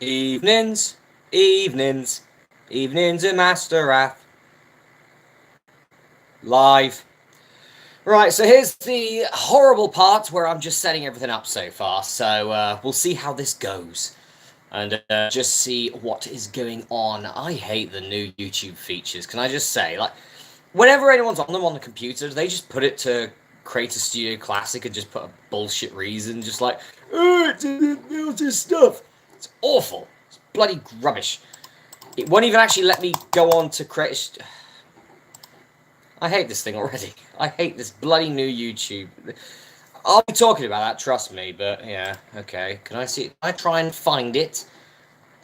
Evenings, evenings, evenings in Masterath. Live. Right, so here's the horrible part where I'm just setting everything up so far. So we'll see how this goes. And just see what is going on. I hate the new YouTube features. Can I just say, like, whenever anyone's on them on the computer, they just put it to create a Studio Classic and just put a bullshit reason, just like, oh, it didn't build this stuff. It's awful. It's bloody rubbish. It won't even actually let me go on to create. I hate this thing already. I hate this bloody new YouTube. I'll be talking about that, trust me, but yeah, okay. Can I see it? I try and find it.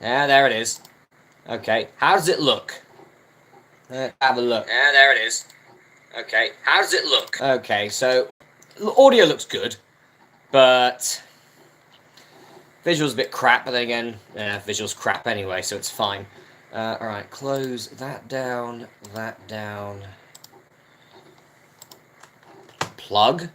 Yeah, there it is. Okay, how does it look? Have a look. Yeah, there it is. Okay, how does it look? Okay, so audio looks good, but visual's a bit crap, but then again, visual's crap anyway, so it's fine. Alright, close that down, plug.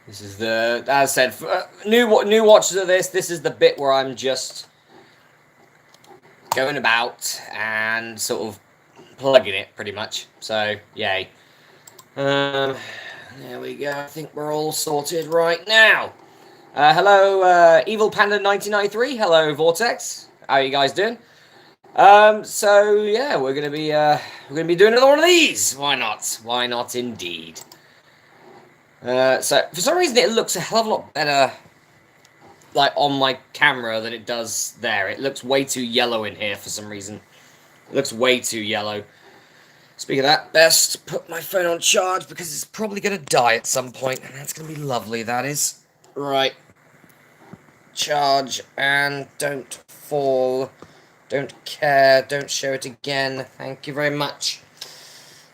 This is the, as I said, for, new watchers of this is the bit where I'm just going about and sort of plugging it, pretty much. So, yay. There we go. I think we're all sorted right now. Hello, Evil Panda 1993. Hello, Vortex. How are you guys doing? So yeah, we're gonna be doing another one of these. Why not? Why not, indeed. So for some reason it looks a hell of a lot better, like on my camera than it does there. It looks way too yellow in here for some reason. It looks way too yellow. Speaking of that, best put my phone on charge because it's probably going to die at some point, and that's going to be lovely, that is. Right. Charge, and don't fall. Don't care, don't show it again. Thank you very much.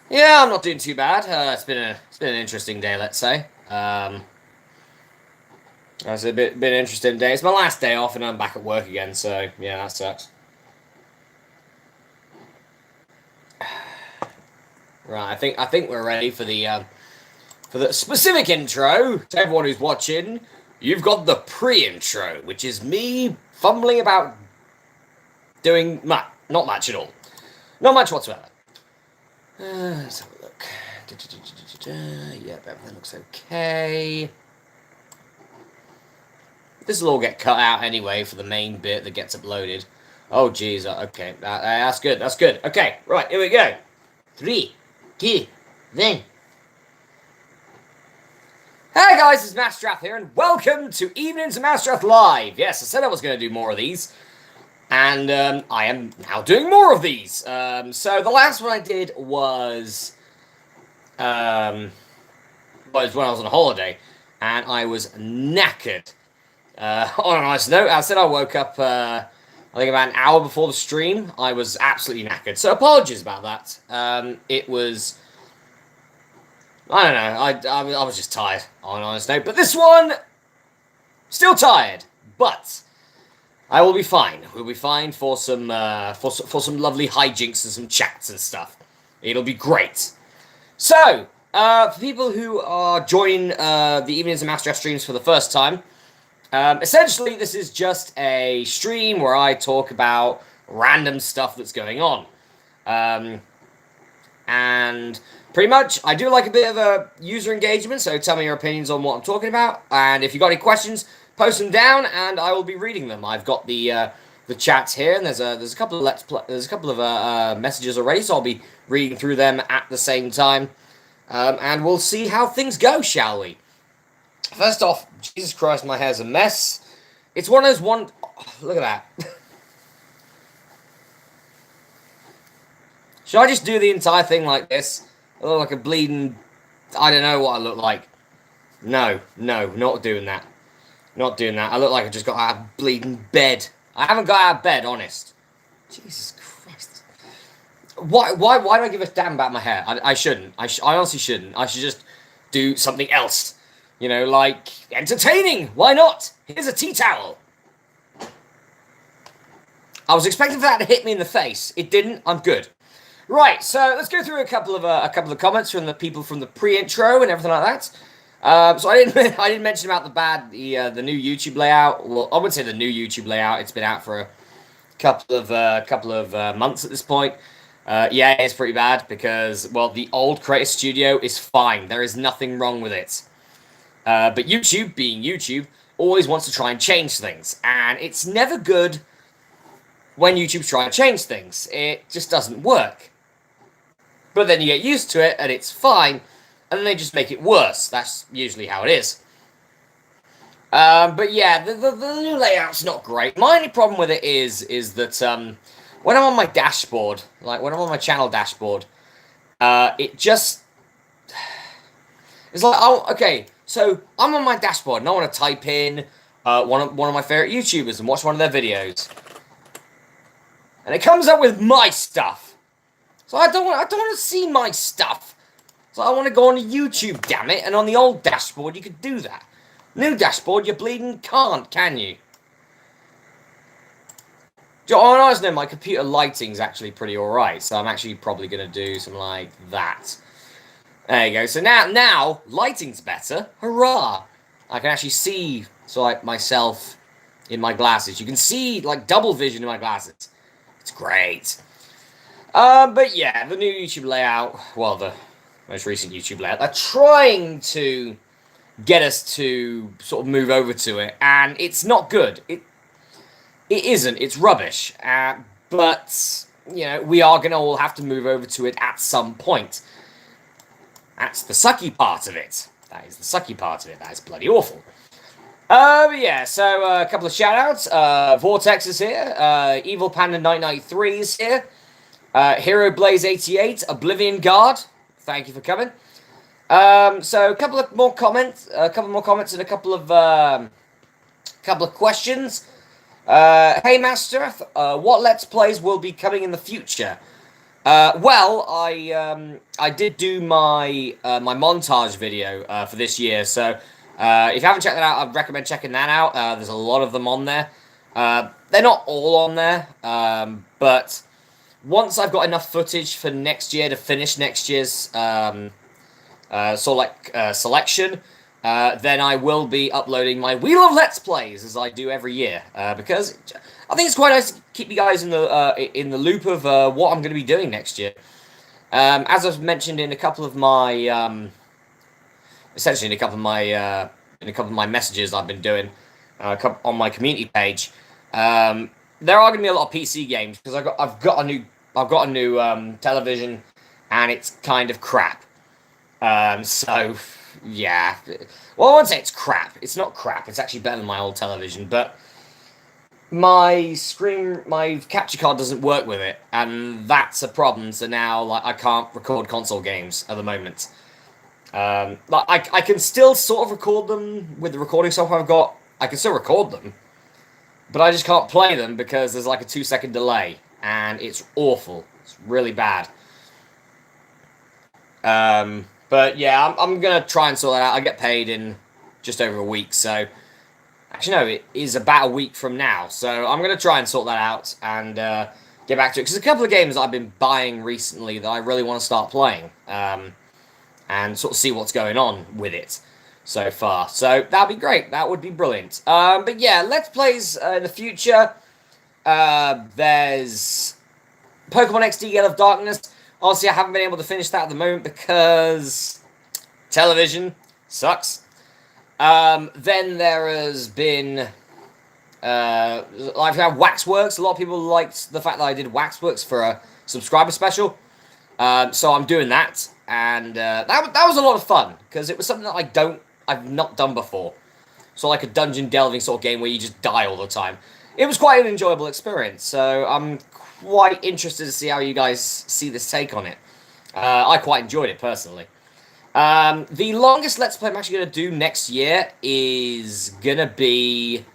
Yeah, I'm not doing too bad. It's been an interesting day, let's say. It's a bit interesting day. It's my last day off, and I'm back at work again. So yeah, that sucks. Right, I think we're ready for the specific intro to everyone who's watching. You've got the pre-intro, which is me fumbling about doing not much at all, not much whatsoever. Let's have a look. Yep, everything looks okay. This will all get cut out anyway for the main bit that gets uploaded. Oh, jeez. Okay, that's good. That's good. Okay, right, here we go. 3, 2, 1. Hey guys, it's Masterath here, and welcome to Evenings of Masterath Live. Yes, I said I was going to do more of these, and I am now doing more of these. So the last one I did was when I was on holiday, and I was knackered. On a nice note, I said I woke up, I think about an hour before the stream. I was absolutely knackered, so apologies about that. It was, I don't know, I was just tired, on a honest note. But this one, still tired, but I will be fine. We'll be fine for some lovely hijinks and some chats and stuff. It'll be great. So, for people who are joining the Evenings of Masterath streams for the first time, essentially, this is just a stream where I talk about random stuff that's going on. And pretty much, I do like a bit of a user engagement, so tell me your opinions on what I'm talking about. And if you've got any questions, post them down, and I will be reading them. I've got the chats here, and there's a couple of messages already, so I'll be reading through them at the same time. And we'll see how things go, shall we? First off, Jesus Christ, my hair's a mess. It's one of those look at that. Should I just do the entire thing like this? I look like a bleeding, I don't know what I look like. No, not doing that. Not doing that. I look like I just got out of bleeding bed. I haven't got out of bed, honest. Jesus Christ. Why do I give a damn about my hair? I shouldn't. I honestly shouldn't. I should just do something else. You know, like, entertaining! Why not? Here's a tea towel! I was expecting for that to hit me in the face. It didn't. I'm good. Right, so let's go through a couple of comments from the people from the pre-intro and everything like that. So I didn't mention about the new YouTube layout. Well, I wouldn't say the new YouTube layout. It's been out for a couple of months at this point. Yeah, it's pretty bad because, well, the old Creator Studio is fine. There is nothing wrong with it. But YouTube, being YouTube, always wants to try and change things, and it's never good when YouTube's trying to change things. It just doesn't work. But then you get used to it, and it's fine, and then they just make it worse. That's usually how it is. But yeah, the new layout's not great. My only problem with it is that when I'm on my dashboard, like when I'm on my channel dashboard, it just... It's like, oh, okay, so I'm on my dashboard, and I want to type in one of my favorite YouTubers and watch one of their videos. And it comes up with my stuff. So I don't want to see my stuff. So I want to go on YouTube, damn it. And on the old dashboard, you could do that. New dashboard, you bleeding can't, can you? Oh, and I just know my computer lighting's actually pretty alright. So I'm actually probably going to do something like that. There you go. So now lighting's better. Hurrah! I can actually see, so like myself in my glasses. You can see like double vision in my glasses. It's great. But yeah, the new YouTube layout, well, the most recent YouTube layout, they're trying to get us to sort of move over to it, and it's not good. It isn't. It's rubbish. But, you know, we are going to all have to move over to it at some point. That's the sucky part of it. That is the sucky part of it. That is bloody awful. But yeah, so a couple of shout-outs. Vortex is here. Evil Panda 993 is here. Hero Blaze 88, Oblivion Guard, thank you for coming. So a couple more comments, and a couple of questions. Hey Masterath, what Let's Plays will be coming in the future? Well, I did do my my montage video for this year, so if you haven't checked that out, I'd recommend checking that out. There's a lot of them on there. They're not all on there, but once I've got enough footage for next year to finish next year's selection, then I will be uploading my Wheel of Let's Plays as I do every year, because I think it's quite nice to keep you guys in the loop of what I'm going to be doing next year. As I've mentioned in a couple of my essentially in a couple of my messages I've been doing on my community page. There are going to be a lot of PC games because I've got a new television, and it's kind of crap. So yeah, well, I won't say it's crap. It's not crap. It's actually better than my old television, but my capture card doesn't work with it, and that's a problem. So now, like, I can't record console games at the moment. Like I can still sort of record them with the recording software I've got. I can still record them, but I just can't play them because there's like a 2-second delay, and it's awful. It's really bad. But yeah, I'm gonna try and sort that out. I get paid in just over a week, so actually no, it is about a week from now. So I'm gonna try and sort that out and get back to it, because a couple of games I've been buying recently that I really want to start playing, and sort of see what's going on with it so far. So that'd be great. That would be brilliant. But yeah, Let's Plays in the future. There's Pokemon XD Gale of Darkness. Obviously, I haven't been able to finish that at the moment because television sucks. Then there has been I've had Waxworks. A lot of people liked the fact that I did Waxworks for a subscriber special. So I'm doing that, and that was a lot of fun because it was something that I've not done before. So like a dungeon delving sort of game where you just die all the time. It was quite an enjoyable experience. So I'm quite interested to see how you guys see this take on it. I quite enjoyed it personally. The longest Let's Play I'm actually going to do next year is going to be...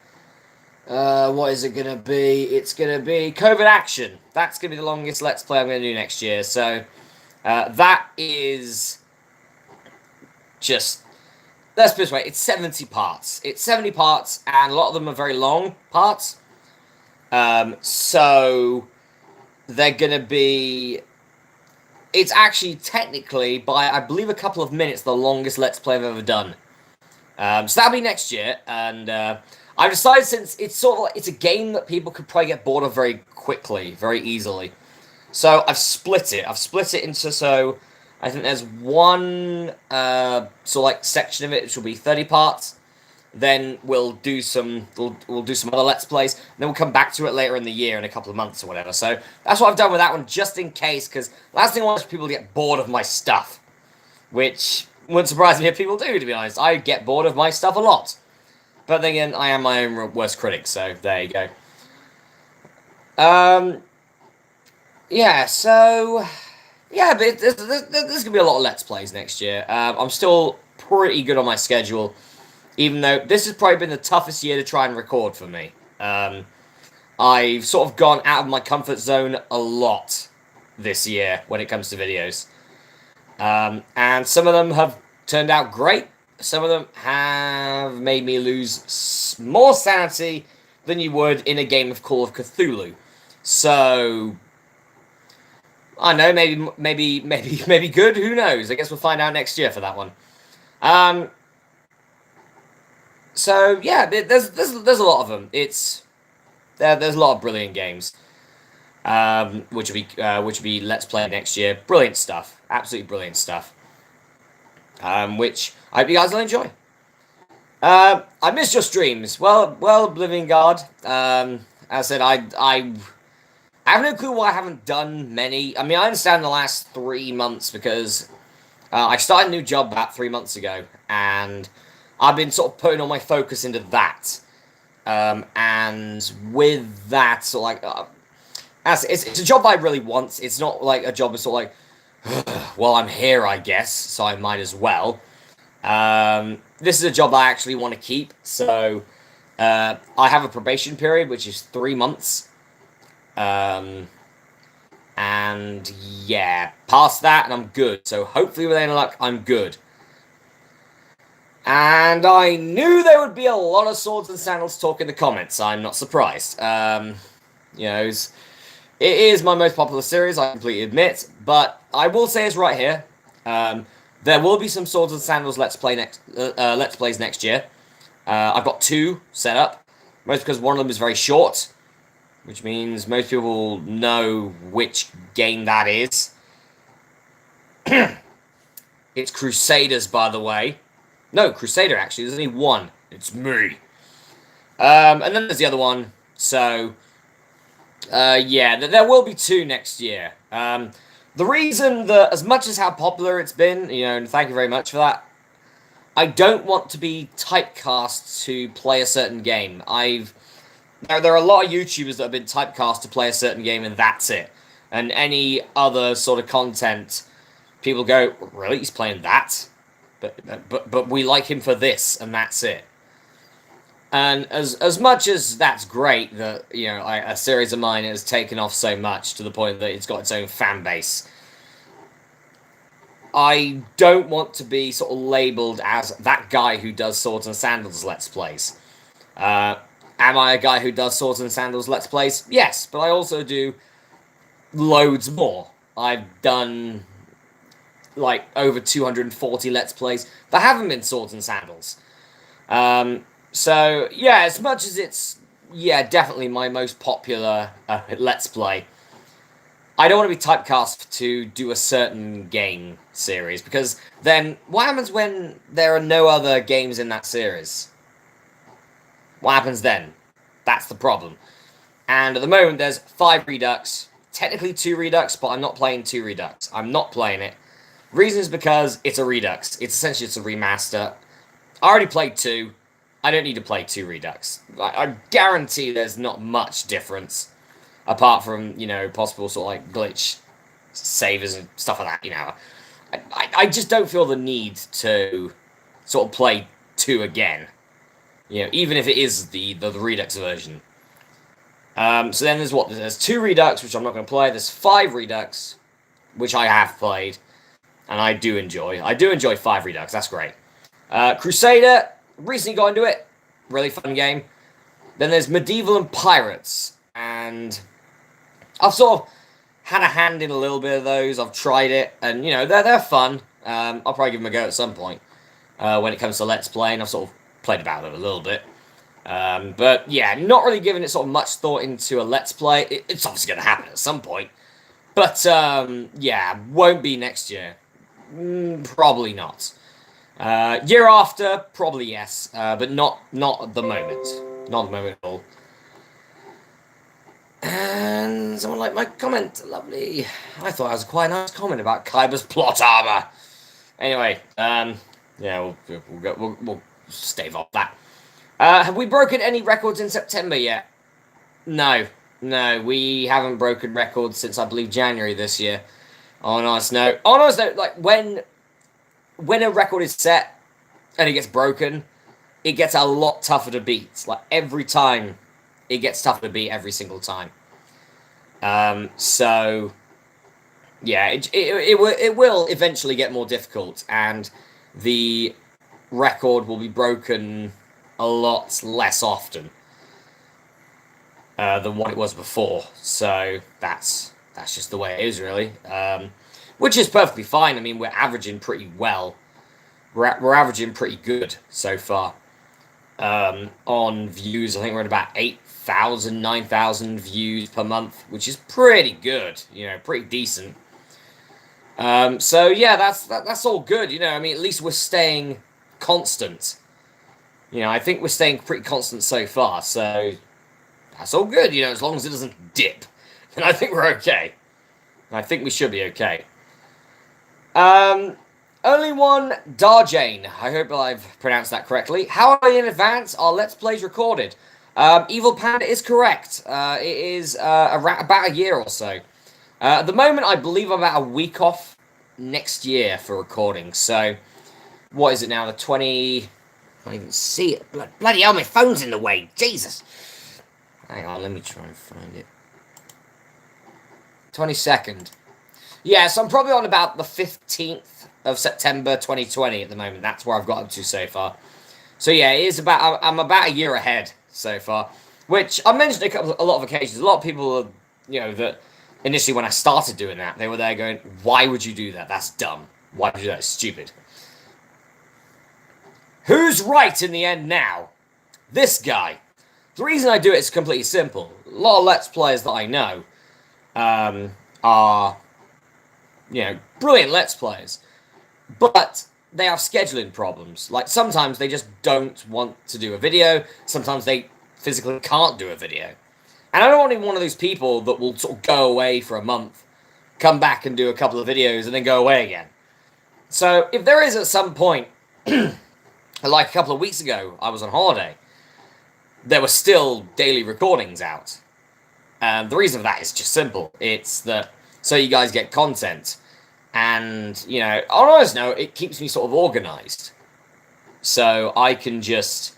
what is it going to be? It's going to be COVID Action. That's going to be the longest Let's Play I'm going to do next year. So, that is just... Let's put it this way, it's 70 parts. It's 70 parts, and a lot of them are very long parts. So they're going to be... It's actually technically, by I believe a couple of minutes, the longest Let's Play I've ever done. So that'll be next year, and I've decided, since it's sort of like, it's a game that people could probably get bored of very quickly, very easily. So I've split it. I've split it into, so I think there's one sort of like section of it which will be 30 parts. Then we'll do some other Let's Plays. And then we'll come back to it later in the year, in a couple of months or whatever. So that's what I've done with that one, just in case, because last thing I want is people to get bored of my stuff, which wouldn't surprise me if people do, to be honest. I get bored of my stuff a lot. But then again, I am my own worst critic, so there you go. Yeah, so... Yeah, but there's going to be a lot of Let's Plays next year. I'm still pretty good on my schedule, even though this has probably been the toughest year to try and record for me. I've sort of gone out of my comfort zone a lot this year when it comes to videos. And some of them have turned out great. Some of them have made me lose more sanity than you would in a game of Call of Cthulhu. So, I don't know, maybe good, who knows? I guess we'll find out next year for that one. So yeah, there's a lot of them. There's a lot of brilliant games, which will be Let's Play next year. Brilliant stuff, absolutely brilliant stuff. Which I hope you guys will enjoy. I missed your streams. Well, Oblivion Guard. As I said, I have no clue why I haven't done many. I mean, I understand the last 3 months because I started a new job about 3 months ago, and I've been sort of putting all my focus into that. And with that, sort of like, it's a job I really want. It's not like a job that's sort of like, well, I'm here, I guess, so I might as well. This is a job I actually want to keep, so I have a probation period, which is 3 months. And yeah, past that, and I'm good. So hopefully, with any luck, I'm good. And I knew there would be a lot of Swords and Sandals talk in the comments. I'm not surprised. You know, it is my most popular series, I completely admit. But I will say it's right here. There will be some Swords and Sandals Let's Plays next year. I've got 2 set up. Most because one of them is very short, which means most people know which game that is. It's Crusaders, by the way. No, Crusader, actually. There's only one. It's me. And then there's the other one. So, yeah, there will be 2 next year. The reason that, as much as how popular it's been, you know, and thank you very much for that, I don't want to be typecast to play a certain game. There are a lot of YouTubers that have been typecast to play a certain game, and that's it. And any other sort of content, people go, really, he's playing that? But we like him for this, and that's it. And as much as that's great that, you know, a series of mine has taken off so much to the point that it's got its own fan base, I don't want to be sort of labelled as that guy who does Swords and Sandals Let's Plays. Am I a guy who does Swords and Sandals Let's Plays? Yes, but I also do loads more. I've done like over 240 Let's Plays that haven't been Swords and Sandals. So, yeah, as much as it's, yeah, definitely my most popular Let's Play, I don't want to be typecast to do a certain game series, because then what happens when there are no other games in that series? What happens then? That's the problem. And at the moment, there's 5 Redux, technically 2 Redux, but I'm not playing 2 Redux. I'm not playing it. Reason is because it's a Redux. It's essentially a remaster. I already played 2. I don't need to play 2 Redux. I guarantee there's not much difference, apart from, you know, possible sort of like glitch savers and stuff like that, you know. I just don't feel the need to sort of play 2 again. You know, even if it is the Redux version. So then there's what? There's 2 Redux, which I'm not going to play. There's 5 Redux, which I have played, and I do enjoy. I do enjoy 5 Redux. That's great. Crusader, recently got into it. Really fun game. Then there's Medieval and Pirates. and I've sort of had a hand in a little bit of those. I've tried it, and you know they're fun. I'll probably give them a go at some point when it comes to Let's Play, and I've sort of played about it a little bit. But yeah, not really giving it sort of much thought into a Let's Play. It's obviously going to happen at some point, but yeah, won't be next year. Probably not. Year after, probably yes, but not at the moment. Not at the moment at all. And someone liked my comment. Lovely. I thought it was quite a nice comment about Kyber's plot armor. Anyway, yeah, we'll stave off that. Have we broken any records in September yet? No, we haven't broken records since I believe January this year. On a nice note, like when a record is set and it gets broken, it gets a lot tougher to beat. Like every time, it gets tougher to beat every single time. So yeah, it will eventually get more difficult, and the record will be broken a lot less often than what it was before. So that's just the way it is, really. Which is perfectly fine. I mean, we're averaging pretty well. We're averaging pretty good so far. On views, I think we're at about 8,000, 9,000 views per month, which is pretty good. You know, pretty decent. So yeah, that's all good. You know, I mean, at least we're staying constant. You know, I think we're staying pretty constant so far. So that's all good. You know, as long as it doesn't dip, then I think we're okay. I think we should be okay. Only one Darjane. I hope I've pronounced that correctly. How are you in advance? Our Let's Plays recorded. Evil Panda is correct. It is about a year or so. At the moment, I believe I'm about a week off next year for recording. So, what is it now? The 20... I can't even see it. Bloody hell, my phone's in the way. Jesus. Hang on, let me try and find it. 22nd. Yeah, so I'm probably on about the 15th of September 2020 at the moment. That's where I've got up to so far. So yeah, it is about, I'm about a year ahead so far, which I mentioned a lot of occasions. A lot of people, you know, that initially when I started doing that, they were there going, why would you do that? That's dumb. Why would you do that? It's stupid. Who's right in the end now? This guy. The reason I do it is completely simple. A lot of Let's Players that I know are, you know, brilliant Let's Players. But they have scheduling problems. Like, sometimes they just don't want to do a video. Sometimes they physically can't do a video. And I don't want to be one of those people that will sort of go away for a month, come back and do a couple of videos, and then go away again. So, if there is at some point, like a couple of weeks ago, I was on holiday, there were still daily recordings out. And the reason for that is just simple. It's that so you guys get content. And, you know, on honest note, it keeps me sort of organized. So I can just,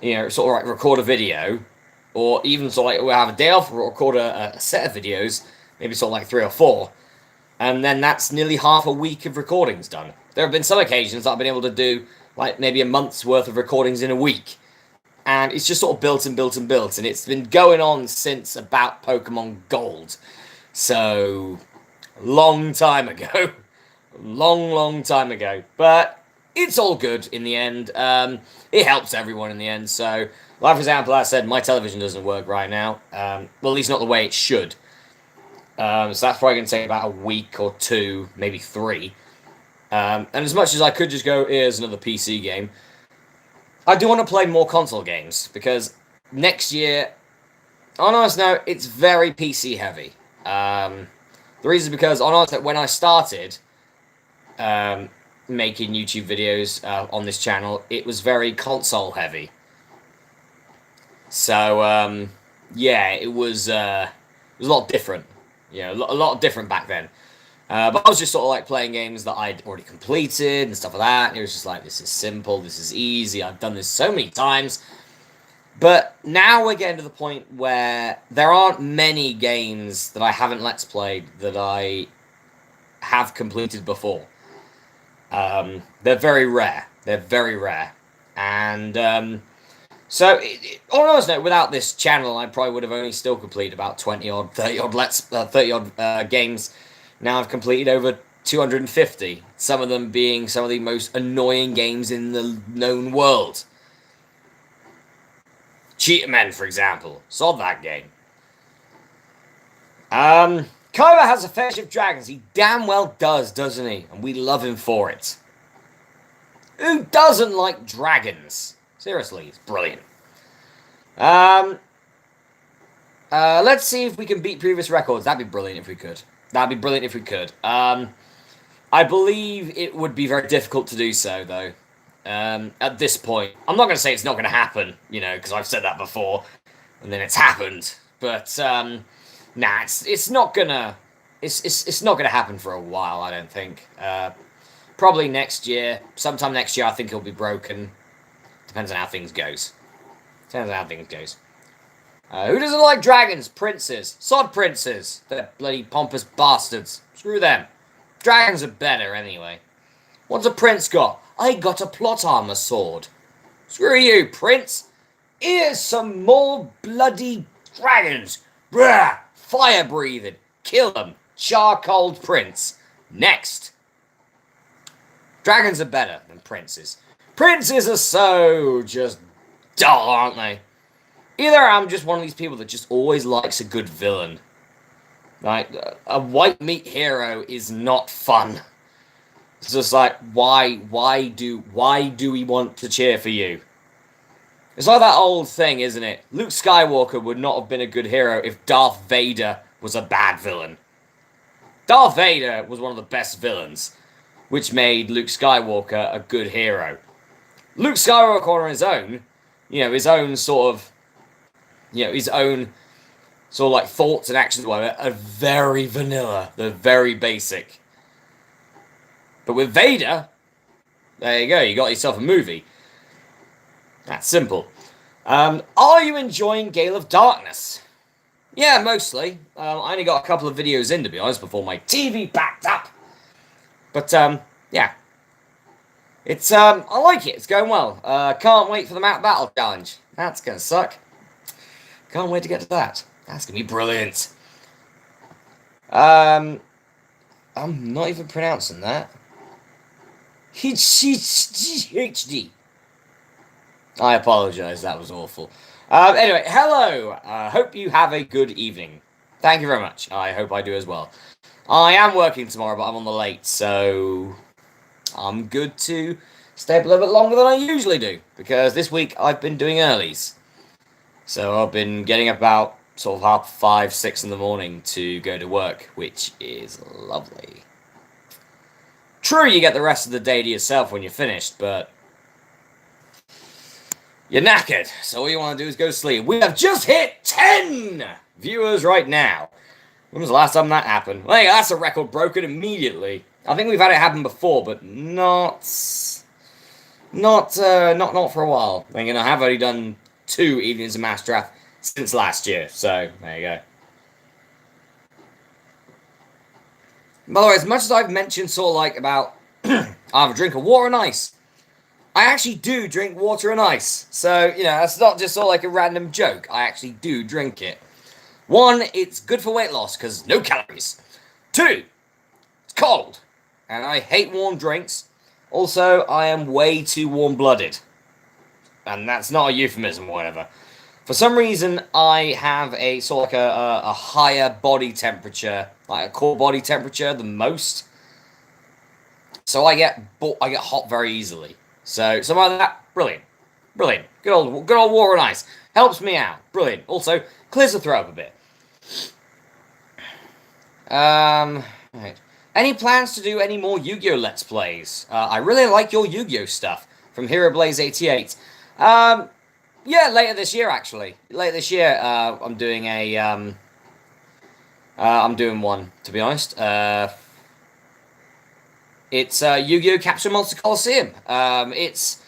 you know, sort of like record a video, or even sort of like we'll have a day off, or record a set of videos, maybe sort of like 3 or 4, and then that's nearly half a week of recordings done. There have been some occasions that I've been able to do like maybe a month's worth of recordings in a week. And it's just sort of built and built and built, and it's been going on since about Pokemon Gold. So, long time ago. Long time ago. But it's all good in the end. It helps everyone in the end. So, like for example, as I said, my television doesn't work right now. Well, at least not the way it should. So that's probably going to take about a week or 2, maybe 3. And as much as I could just go, here's another PC game, I do want to play more console games, because next year, on honest note, it's very PC heavy. The reason is because, on honest note, when I started making YouTube videos on this channel, it was very console heavy. So, yeah, it was a lot different. You know, a lot different back then. But I was just sort of like playing games that I'd already completed and stuff like that. And it was just like, this is simple, this is easy, I've done this so many times. But now we're getting to the point where there aren't many games that I haven't Let's Played that I have completed before. They're very rare. They're very rare. And So, on another note, without this channel, I probably would have only still completed about 20 odd, 30 odd, 30 odd games. Now I've completed over 250. Some of them being some of the most annoying games in the known world. Cheetah Men, for example. Saw that game. Kaiba has a fetish of dragons. He damn well does, doesn't he? And we love him for it. Who doesn't like dragons? Seriously, it's brilliant. Let's see if we can beat previous records. That'd be brilliant if we could. That'd be brilliant if we could. I believe it would be very difficult to do so, though. At this point, I'm not going to say it's not going to happen, you know, because I've said that before, and then it's happened. But nah, it's not gonna it's not gonna happen for a while. I don't think. Probably next year, sometime next year. I think it'll be broken. Depends on how things goes. Depends on how things goes. Who doesn't like dragons? Princes. Sod princes. They're bloody pompous bastards. Screw them. Dragons are better anyway. What's a prince got? I got a plot armor sword. Screw you, prince. Here's some more bloody dragons. Brah! Fire breathing. Kill them. Charcoal prince. Next. Dragons are better than princes. Princes are so just dull, aren't they? Either I'm just one of these people that just always likes a good villain. Like, a white meat hero is not fun. It's just like, why do we want to cheer for you? It's like that old thing, isn't it? Luke Skywalker would not have been a good hero if Darth Vader was a bad villain. Darth Vader was one of the best villains, which made Luke Skywalker a good hero. Luke Skywalker on his own, his own sort of, his own sort of like thoughts and actions are very vanilla. They're very basic. But with Vader, there you go, you got yourself a movie. That's simple. Are you enjoying Gale of Darkness? Yeah, mostly. I only got a couple of videos in, to be honest, before my TV backed up. But, yeah. It's, I like it. It's going well. Can't wait for the Map Battle Challenge. That's gonna suck. Can't wait to get to that. That's gonna be brilliant. I'm not even pronouncing that. HD. I apologize, that was awful. Anyway, hello. Hope you have a good evening. Thank you very much. I hope I do as well. I am working tomorrow, but I'm on the late, so I'm good to stay up a little bit longer than I usually do, because this week I've been doing earlies. So I've been getting up about sort of 5:30, 6 in the morning to go to work, which is lovely. True, you get the rest of the day to yourself when you're finished, but you're knackered, so all you want to do is go to sleep. We have just hit 10 viewers right now. When was the last time that happened? Well, that's a record broken immediately. I think we've had it happen before, but not for a while. I have only done 2 evenings of Masterath since last year, so there you go. By the way, as much as I've mentioned sort of like about I have a drink of water and ice, I actually do drink water and ice. So, that's not just sort of like a random joke. I actually do drink it. 1, it's good for weight loss because no calories. 2, it's cold. And I hate warm drinks. Also, I am way too warm-blooded. And that's not a euphemism or whatever. For some reason, I have a sort of like a higher body temperature, like a core body temperature than most. So I get hot very easily. So something like that, brilliant. Brilliant. Good old water and ice. Helps me out. Brilliant. Also, clears the throat up a bit. Right. Any plans to do any more Yu-Gi-Oh! Let's Plays? I really like your Yu-Gi-Oh! Stuff from Hero Blaze 88. Yeah, later this year, actually. Later this year, I'm doing I'm doing one, to be honest. It's Yu-Gi-Oh! Capture Monster Coliseum. It's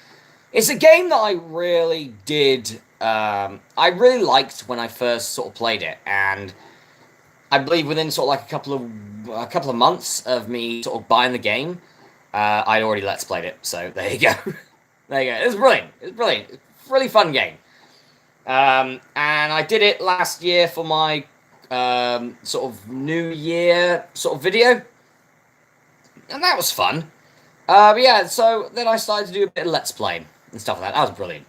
a game that I really did. I really liked when I first sort of played it, and I believe within sort of like a couple of months of me sort of buying the game, I'd already Let's Played it. So there you go. There you go. It was brilliant. It was brilliant. Really fun game. And I did it last year for my sort of New Year sort of video, and that was fun. But yeah, so then I started to do a bit of Let's Playing and stuff like that. That was brilliant.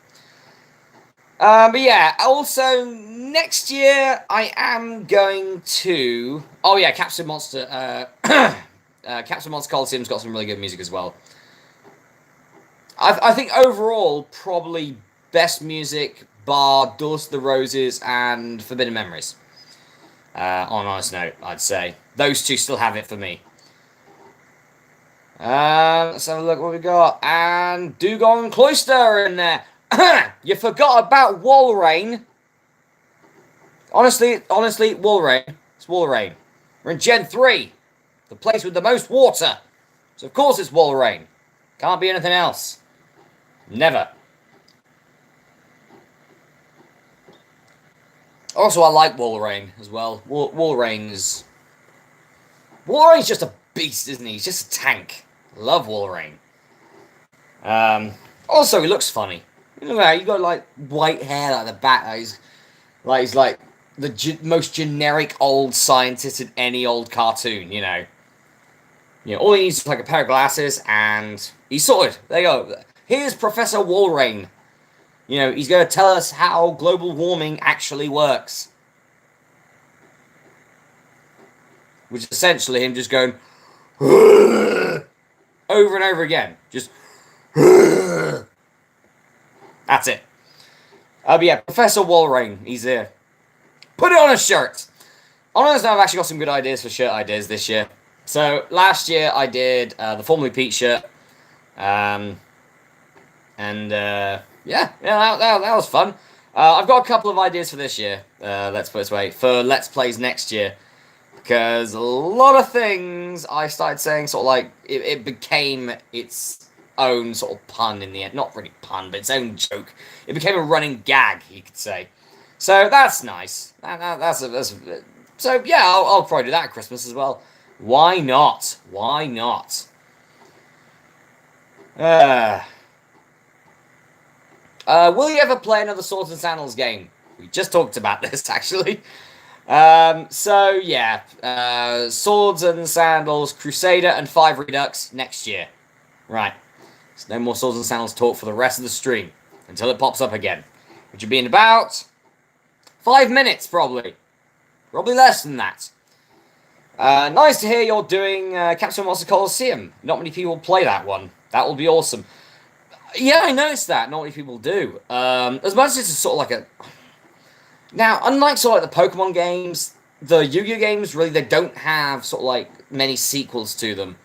But yeah, also next year I am going to. Oh yeah, Captain Monster. Captain Monster Coliseum's got some really good music as well. I think overall probably best music bar Doors to the Roses and Forbidden Memories. On an honest note, I'd say those two still have it for me. Let's have a look what we got. And Dugon Cloister in there. You forgot about Walrein. Honestly, Walrein. It's Walrein. We're in Gen 3. The place with the most water. So of course it's Walrein. Can't be anything else. Never. Also, I like Walrein as well. Walrein's just a beast, isn't he? He's just a tank. Love Walrein. Also, he looks funny. Look at that. You got like white hair like the back. He's like the most generic old scientist in any old cartoon. You know. All he needs is like a pair of glasses, and he's sorted. There you go. Here's Professor Walrein. He's going to tell us how global warming actually works. Which is essentially him just going over and over again. Just that's it. But yeah, Professor Walrein, he's here. Put it on a shirt. Honestly, I've actually got some good ideas for shirt ideas this year. So last year I did the Formerly Pete shirt. Yeah, that was fun. I've got a couple of ideas for this year. Let's put it this way, for Let's Plays next year, because a lot of things I started saying sort of like it became its own sort of pun in the end. Not really pun, but its own joke. It became a running gag, you could say. So that's nice. So yeah, I'll probably do that at Christmas as well. Why not? Why not? Will you ever play another Swords and Sandals game? We just talked about this, actually. So, yeah. Swords and Sandals, Crusader, and 5 Redux next year. Right. There's no more Swords and Sandals talk for the rest of the stream. Until it pops up again. Which will be in about 5 minutes, probably. Probably less than that. Nice to hear you're doing Captain Monster Coliseum. Not many people play that one. That will be awesome. Yeah, I noticed that. Not many people do. As much as it's sort of like a... Now, unlike sort of like the Pokemon games, the Yu-Gi-Oh games, really, they don't have sort of like many sequels to them.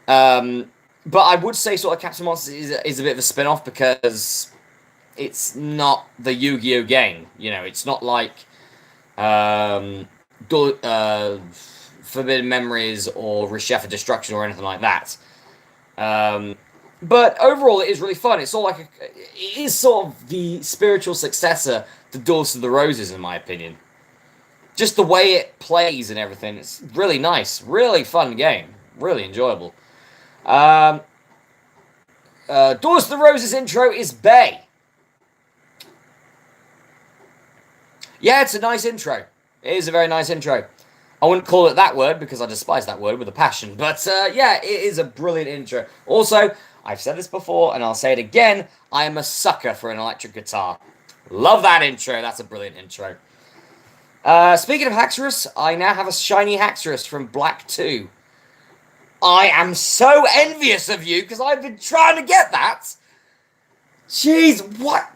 But I would say sort of Captain Monster is a bit of a spin-off because it's not the Yu-Gi-Oh game. It's not like Forbidden Memories or Reshef of Destruction or anything like that. But overall, it is really fun. It's sort of like it is sort of the spiritual successor to Doors to the Roses, in my opinion. Just the way it plays and everything, it's really nice, really fun game, really enjoyable. Doors to the Roses intro is Bay. Yeah, it's a nice intro. It is a very nice intro. I wouldn't call it that word because I despise that word with a passion. But yeah, it is a brilliant intro. Also, I've said this before and I'll say it again. I am a sucker for an electric guitar. Love that intro. That's a brilliant intro. Speaking of Haxorus, I now have a shiny Haxorus from Black 2. I am so envious of you because I've been trying to get that. Jeez, what?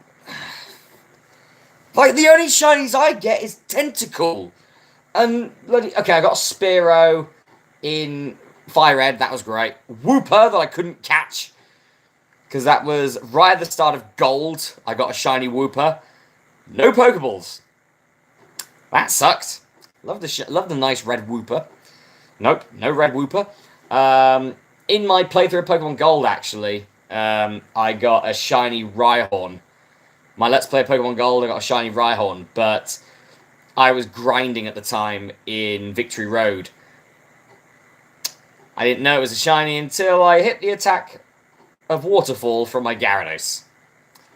Like, the only shinies I get is Tentacle. And, bloody... Okay, I got a Spearow in Fire Red. That was great. Wooper that I couldn't catch. Because that was right at the start of Gold. I got a shiny Wooper. No Pokeballs. That sucked. Love the nice red Wooper. Nope, no red Wooper. In my playthrough of Pokemon Gold, actually, I got a shiny Rhyhorn. My Let's Play Pokemon Gold, I got a shiny Rhyhorn, but I was grinding at the time in Victory Road. I didn't know it was a shiny until I hit the attack of Waterfall from my Gyarados.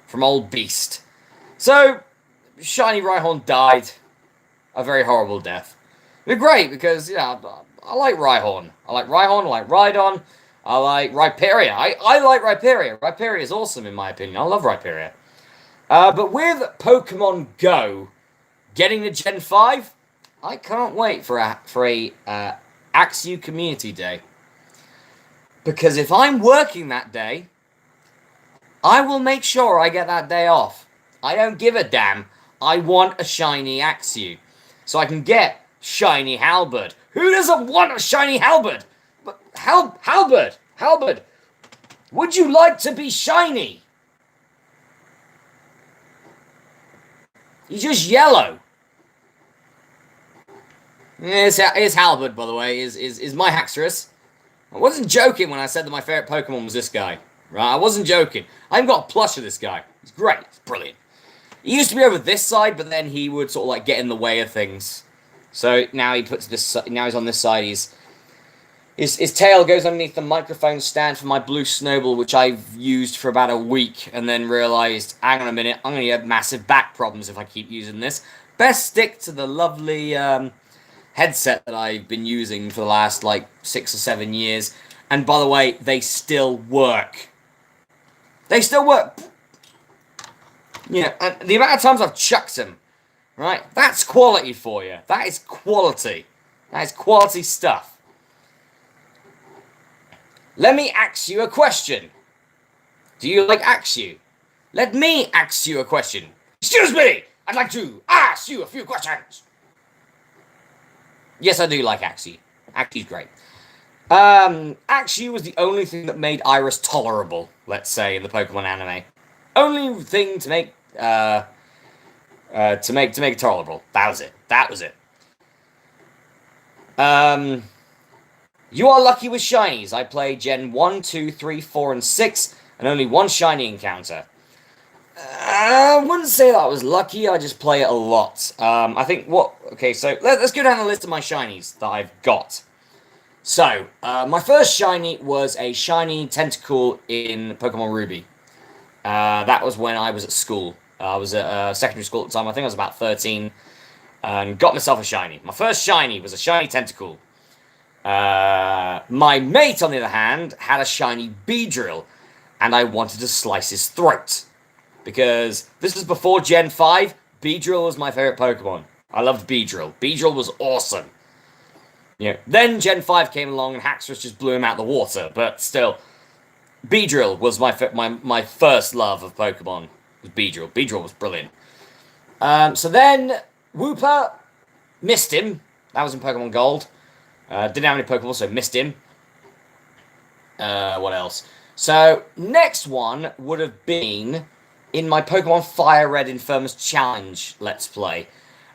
From old Beast. So, shiny Rhyhorn died a very horrible death. They're great because, yeah, I like Rhyhorn. I like Rhyhorn, I like Rhydon, I like Rhyperior. I like Rhyperior. Rhyperior is awesome in my opinion. I love Rhyperior. But with Pokemon Go getting to Gen 5, I can't wait for a Axew Community Day. Because if I'm working that day, I will make sure I get that day off. I don't give a damn. I want a shiny Axew. So I can get shiny Halberd. Who doesn't want a shiny Halberd? But Halberd, would you like to be shiny? He's just yellow. Here's Halberd, by the way, is my Haxorus. I wasn't joking when I said that my favourite Pokemon was this guy. Right, I wasn't joking. I've got a plush of this guy. He's great. He's brilliant. He used to be over this side, but then he would sort of like get in the way of things. So now he puts this. Now he's on this side. His tail goes underneath the microphone stand for my blue snowball, which I've used for about a week, and then realised, hang on a minute, I'm going to get massive back problems if I keep using this. Best stick to the lovely headset that I've been using for the last like 6 or 7 years. And by the way, they still work. They still work. Yeah, and the amount of times I've chucked them, right? That's quality for you. That is quality. That is quality stuff. Let me ask you a question. Do you like Axew? Let me ask you a question. Excuse me! I'd like to ask you a few questions. Yes, I do like Axew. Axew's great. Axew was the only thing that made Iris tolerable, let's say, in the Pokemon anime. Only thing to make it tolerable. That was it. That was it. You are lucky with shinies. I play Gen 1, 2, 3, 4, and 6, and only one shiny encounter. I wouldn't say that I was lucky, I just play it a lot. I think okay, so let's go down the list of my shinies that I've got. So, my first shiny was a shiny Tentacool in Pokemon Ruby. That was when I was at school. I was at secondary school at the time, I think I was about 13, and got myself a shiny. My first shiny was a shiny Tentacool. My mate, on the other hand, had a shiny Beedrill, and I wanted to slice his throat. Because this was before Gen 5, Beedrill was my favourite Pokemon. I loved Beedrill. Beedrill was awesome. You know, then Gen 5 came along and Haxorus just blew him out the water, but still, Beedrill was my first love of Pokemon, was Beedrill. Beedrill was brilliant. So then, Wooper, missed him. That was in Pokemon Gold. Didn't have any Pokemon, so missed him. What else? So, next one would have been in my Pokemon Fire Red Infamous Challenge Let's Play.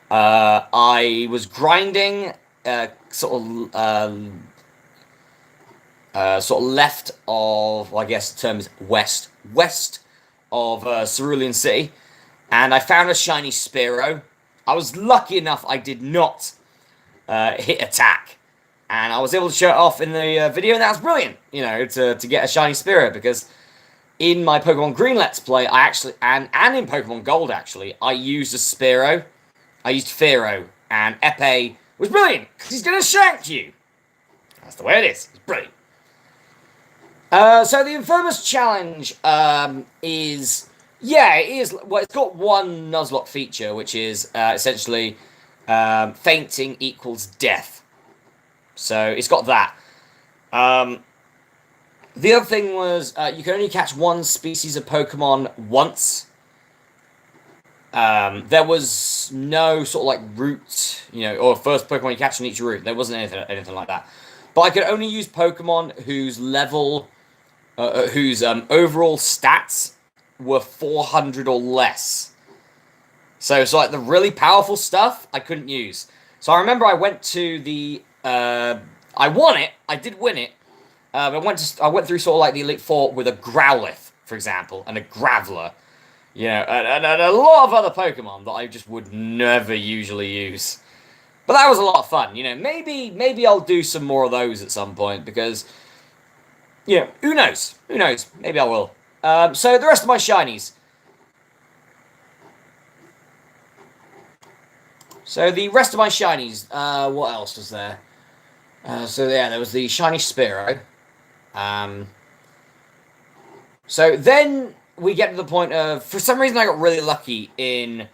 I was grinding sort of left of, well, I guess the term is west of Cerulean City, and I found a shiny Spearow. I was lucky enough I did not hit attack, and I was able to show it off in the video, and that was brilliant, you know, to get a shiny Spearow, because in my Pokemon Green Let's Play, I actually, and in Pokemon Gold actually, I used a Spearow, I used Fearow, and Epee was brilliant, because he's going to shank you. That's the way it is. It's brilliant. So the Infamous Challenge is, yeah, it is, well, it's got one Nuzlocke feature, which is essentially fainting equals death. So it's got that. The other thing was you can only catch one species of Pokemon once. There was no sort of like route, you know, or first Pokemon you catch on each route. There wasn't anything like that. But I could only use Pokemon whose level, whose overall stats were 400 or less. So like the really powerful stuff, I couldn't use. So I remember I went to the, I won it, I did win it. I went through sort of like the Elite Four with a Growlithe, for example, and a Graveler. You know, and a lot of other Pokemon that I just would never usually use. But that was a lot of fun, you know. Maybe I'll do some more of those at some point, because, you know, who knows? Who knows? Maybe I will. So the rest of my shinies. So the rest of my shinies, what else was there? So yeah, there was the shiny Spearow. Um, so then we get to the point of, for some reason I got really lucky in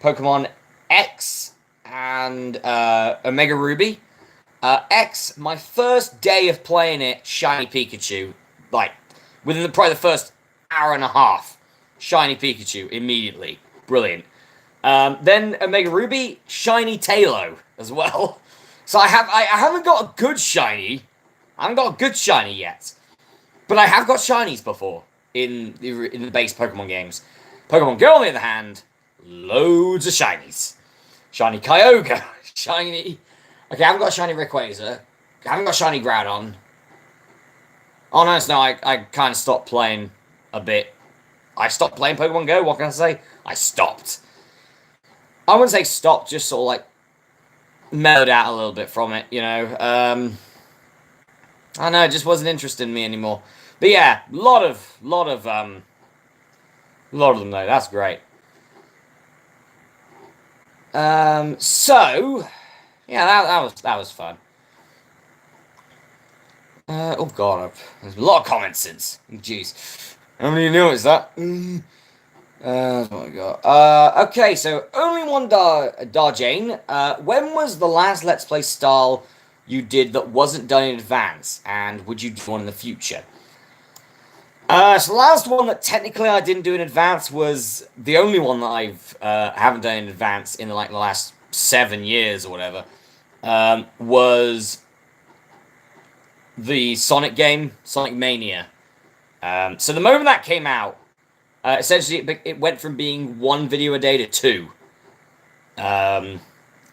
Pokemon X and Omega Ruby. X, my first day of playing it, shiny Pikachu, like within probably the first hour and a half, shiny Pikachu immediately, brilliant. Then Omega Ruby, shiny Tailo as well. So I haven't got a good shiny, I haven't got a good shiny yet, but I have got shinies before in the base Pokemon games. Pokemon Go on the other hand, loads of shinies. Shiny Kyogre, shiny. Okay, I haven't got shiny Rayquaza. I haven't got shiny Groudon. Oh no, I kind of stopped playing a bit. I stopped playing Pokemon Go. What can I say? I stopped. I wouldn't say stopped, just sort of like mellowed out a little bit from it, you know. I don't know, it just wasn't interested in me anymore. But yeah, lot of them though. That's great. So yeah, that was fun. Oh god, there's a lot of comments since. Jeez, how many noticed that? Oh my god. Okay, so only one Darjane. When was the last Let's Play style you did that wasn't done in advance, and would you do one in the future? So the last one that technically I didn't do in advance was the only one that I've haven't done in advance in like the last 7 years or whatever. Was the Sonic game, Sonic Mania. So the moment that came out, essentially it went from being 1 video a day to 2.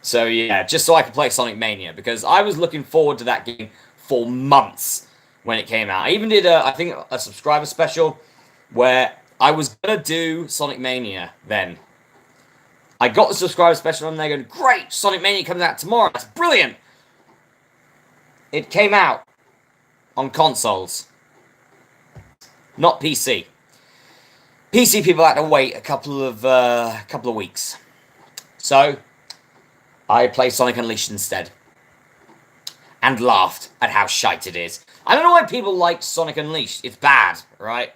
So yeah, just so I could play Sonic Mania, because I was looking forward to that game for months when it came out. I even did, I think, a subscriber special where I was going to do Sonic Mania then. I got the subscriber special and they're going, great, Sonic Mania comes out tomorrow. That's brilliant. It came out on consoles, not PC. PC people had to wait a couple of weeks. So I played Sonic Unleashed instead, and laughed at how shite it is. I don't know why people like Sonic Unleashed. It's bad, right?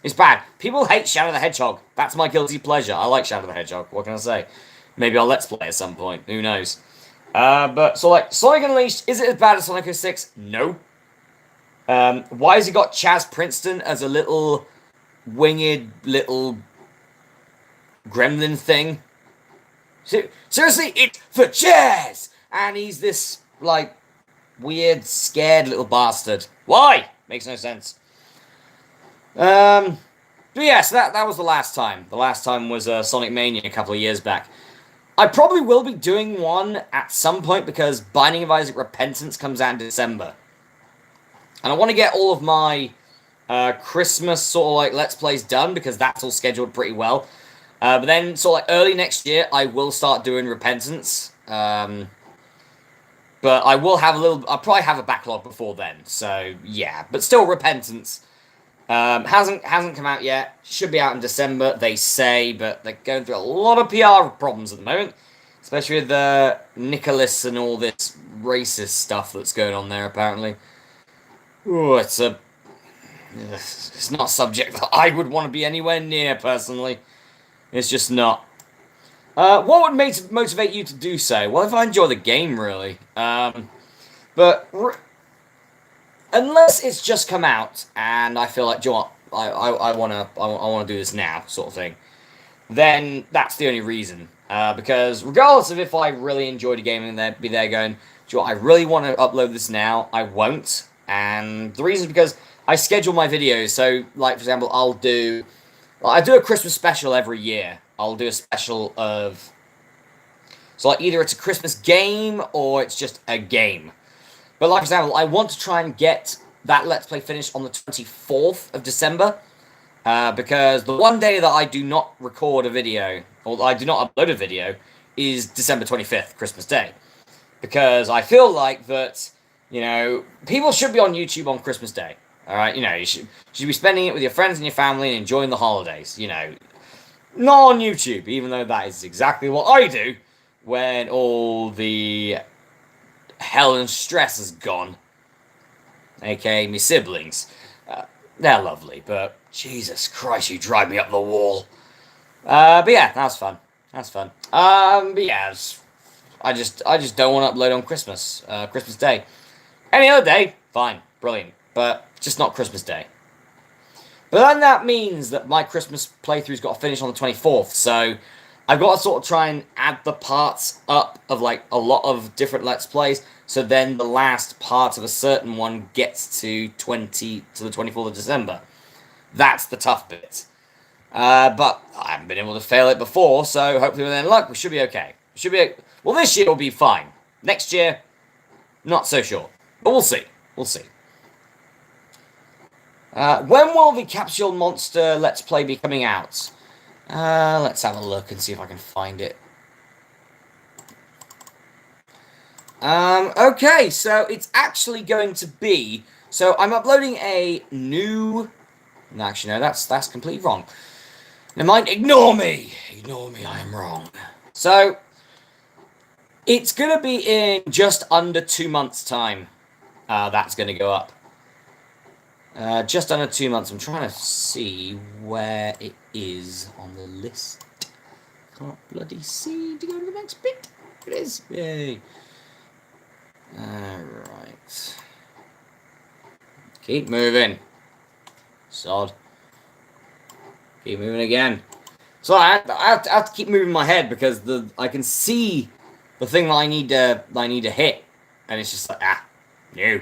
It's bad. People hate Shadow the Hedgehog. That's my guilty pleasure. I like Shadow the Hedgehog. What can I say? Maybe I'll Let's Play at some point. Who knows? But, so, like, Sonic Unleashed, is it as bad as Sonic 06? No. Why has he got Chaz Princeton as a little winged little gremlin thing? Seriously, it's for Chaz! And he's this, like, weird, scared little bastard. Why? Makes no sense. But yeah, so that was the last time. The last time was Sonic Mania a couple of years back. I probably will be doing one at some point because Binding of Isaac Repentance comes out in December. And I want to get all of my Christmas sort of like Let's Plays done because that's all scheduled pretty well. But then sort of like early next year, I will start doing Repentance. But I will have I'll probably have a backlog before then. So yeah, but still Repentance. Hasn't come out yet. Should be out in December, they say, but they're going through a lot of PR problems at the moment, especially with Nicholas and all this racist stuff that's going on there. Apparently, it's not a subject that I would want to be anywhere near personally. It's just not. What would motivate you to do so? Well, if I enjoy the game, really. But unless it's just come out and I feel like, do you know what, I wanna do this now, sort of thing, then that's the only reason. Because regardless of if I really enjoyed a game and be there going, do you know what, I really want to upload this now, I won't. And the reason is because I schedule my videos. So, like, for example, I do a Christmas special every year. I'll do a special of, so like either it's a Christmas game or it's just a game. But like, for example, I want to try and get that Let's Play finished on the 24th of December. Because the one day that I do not record a video, or I do not upload a video, is December 25th, Christmas Day. Because I feel like that, you know, people should be on YouTube on Christmas Day. Alright, you know, you should be spending it with your friends and your family and enjoying the holidays, you know. Not on YouTube, even though that is exactly what I do. when all the hell and stress is gone, aka me siblings. They're lovely, but Jesus Christ, you drive me up the wall. But yeah, that was fun. That's fun. But yeah, I just don't want to upload on Christmas Day. Any other day, fine, brilliant, but just not Christmas Day. But then that means that my Christmas playthrough's got to finish on the 24th, so I've got to sort of try and add the parts up of like a lot of different Let's Plays, so then the last part of a certain one gets to the 24th of December. That's the tough bit. But I haven't been able to fail it before, so hopefully with any luck, we should be okay. Well, this year will be fine. Next year, not so sure. But we'll see. We'll see. When will the Capsule Monster Let's Play be coming out? Let's have a look and see if I can find it. Okay, so it's actually going to be... So I'm uploading a new... No, actually, no, that's completely wrong. Never mind, ignore me! Ignore me, I am wrong. So, it's going to be in just under 2 months' time. That's going to go up. Just under 2 months. I'm trying to see where it is on the list. Can't bloody see to go to the next bit. It is. Yay. Alright. Keep moving. Sod. Keep moving again. So I have to keep moving my head because I can see the thing that I need to hit, and it's just like no.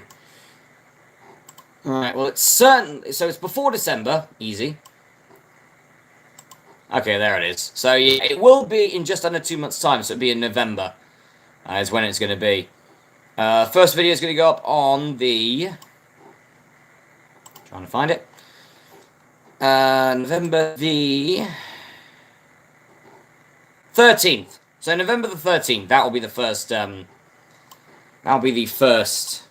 All right. Well, it's certain. So it's before December. Easy. Okay, there it is. So yeah, it will be in just under 2 months' time. So it'll be in November. Is when it's going to be. First video is going to go up on the. Trying to find it. November the 13th. So November the 13th. That will be the first. That'll be the first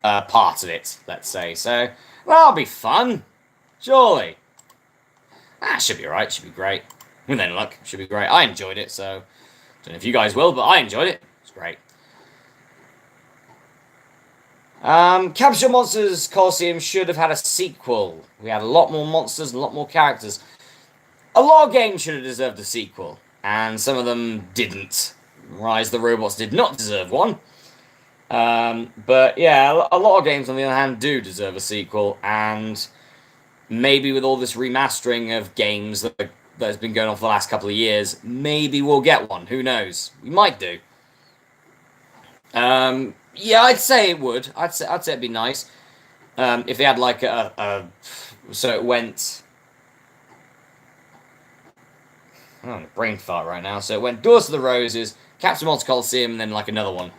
part of it. Let's say. So that'll be fun. Surely. Should be alright. Should be great. With any luck, should be great. I enjoyed it. So don't know if you guys will, but I enjoyed it. It's great. Capture Monsters Coliseum should have had a sequel. We had a lot more monsters and a lot more characters. A lot of games should have deserved a sequel, and some of them didn't. Rise of the Robots did not deserve one. But yeah, a lot of games on the other hand do deserve a sequel, and maybe with all this remastering of games that's been going on for the last couple of years, maybe we'll get one. Who knows? We might do. Yeah, I'd say it would. I'd say it'd be nice if they had like so it went. Oh, brain fart right now. So it went Doors to the Roses, Captain Monster Coliseum, and then like another one.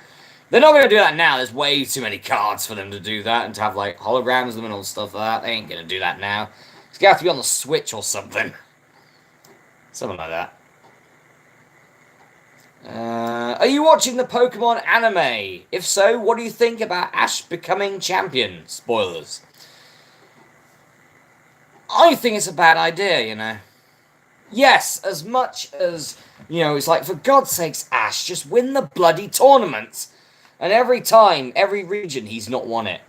They're not going to do that now. There's way too many cards for them to do that and to have like holograms of them and all stuff like that. They ain't going to do that now. It's going to have to be on the Switch or something. Something like that. Are you watching the Pokemon anime? If so, what do you think about Ash becoming champion? Spoilers. I think it's a bad idea, you know. Yes, as much as, you know, it's like, for God's sakes, Ash, just win the bloody tournament. And every time, every region, he's not won it.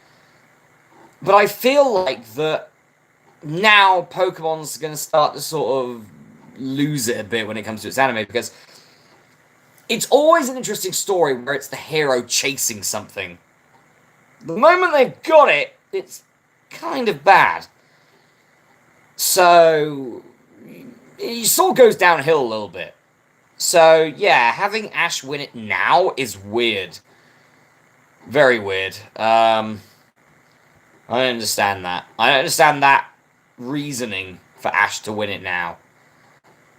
But I feel like that now Pokemon's going to start to sort of lose it a bit when it comes to its anime, because it's always an interesting story where it's the hero chasing something. The moment they've got it, it's kind of bad. So it sort of goes downhill a little bit. So yeah, having Ash win it now is weird. Very weird. I don't understand that. I don't understand that reasoning for Ash to win it now.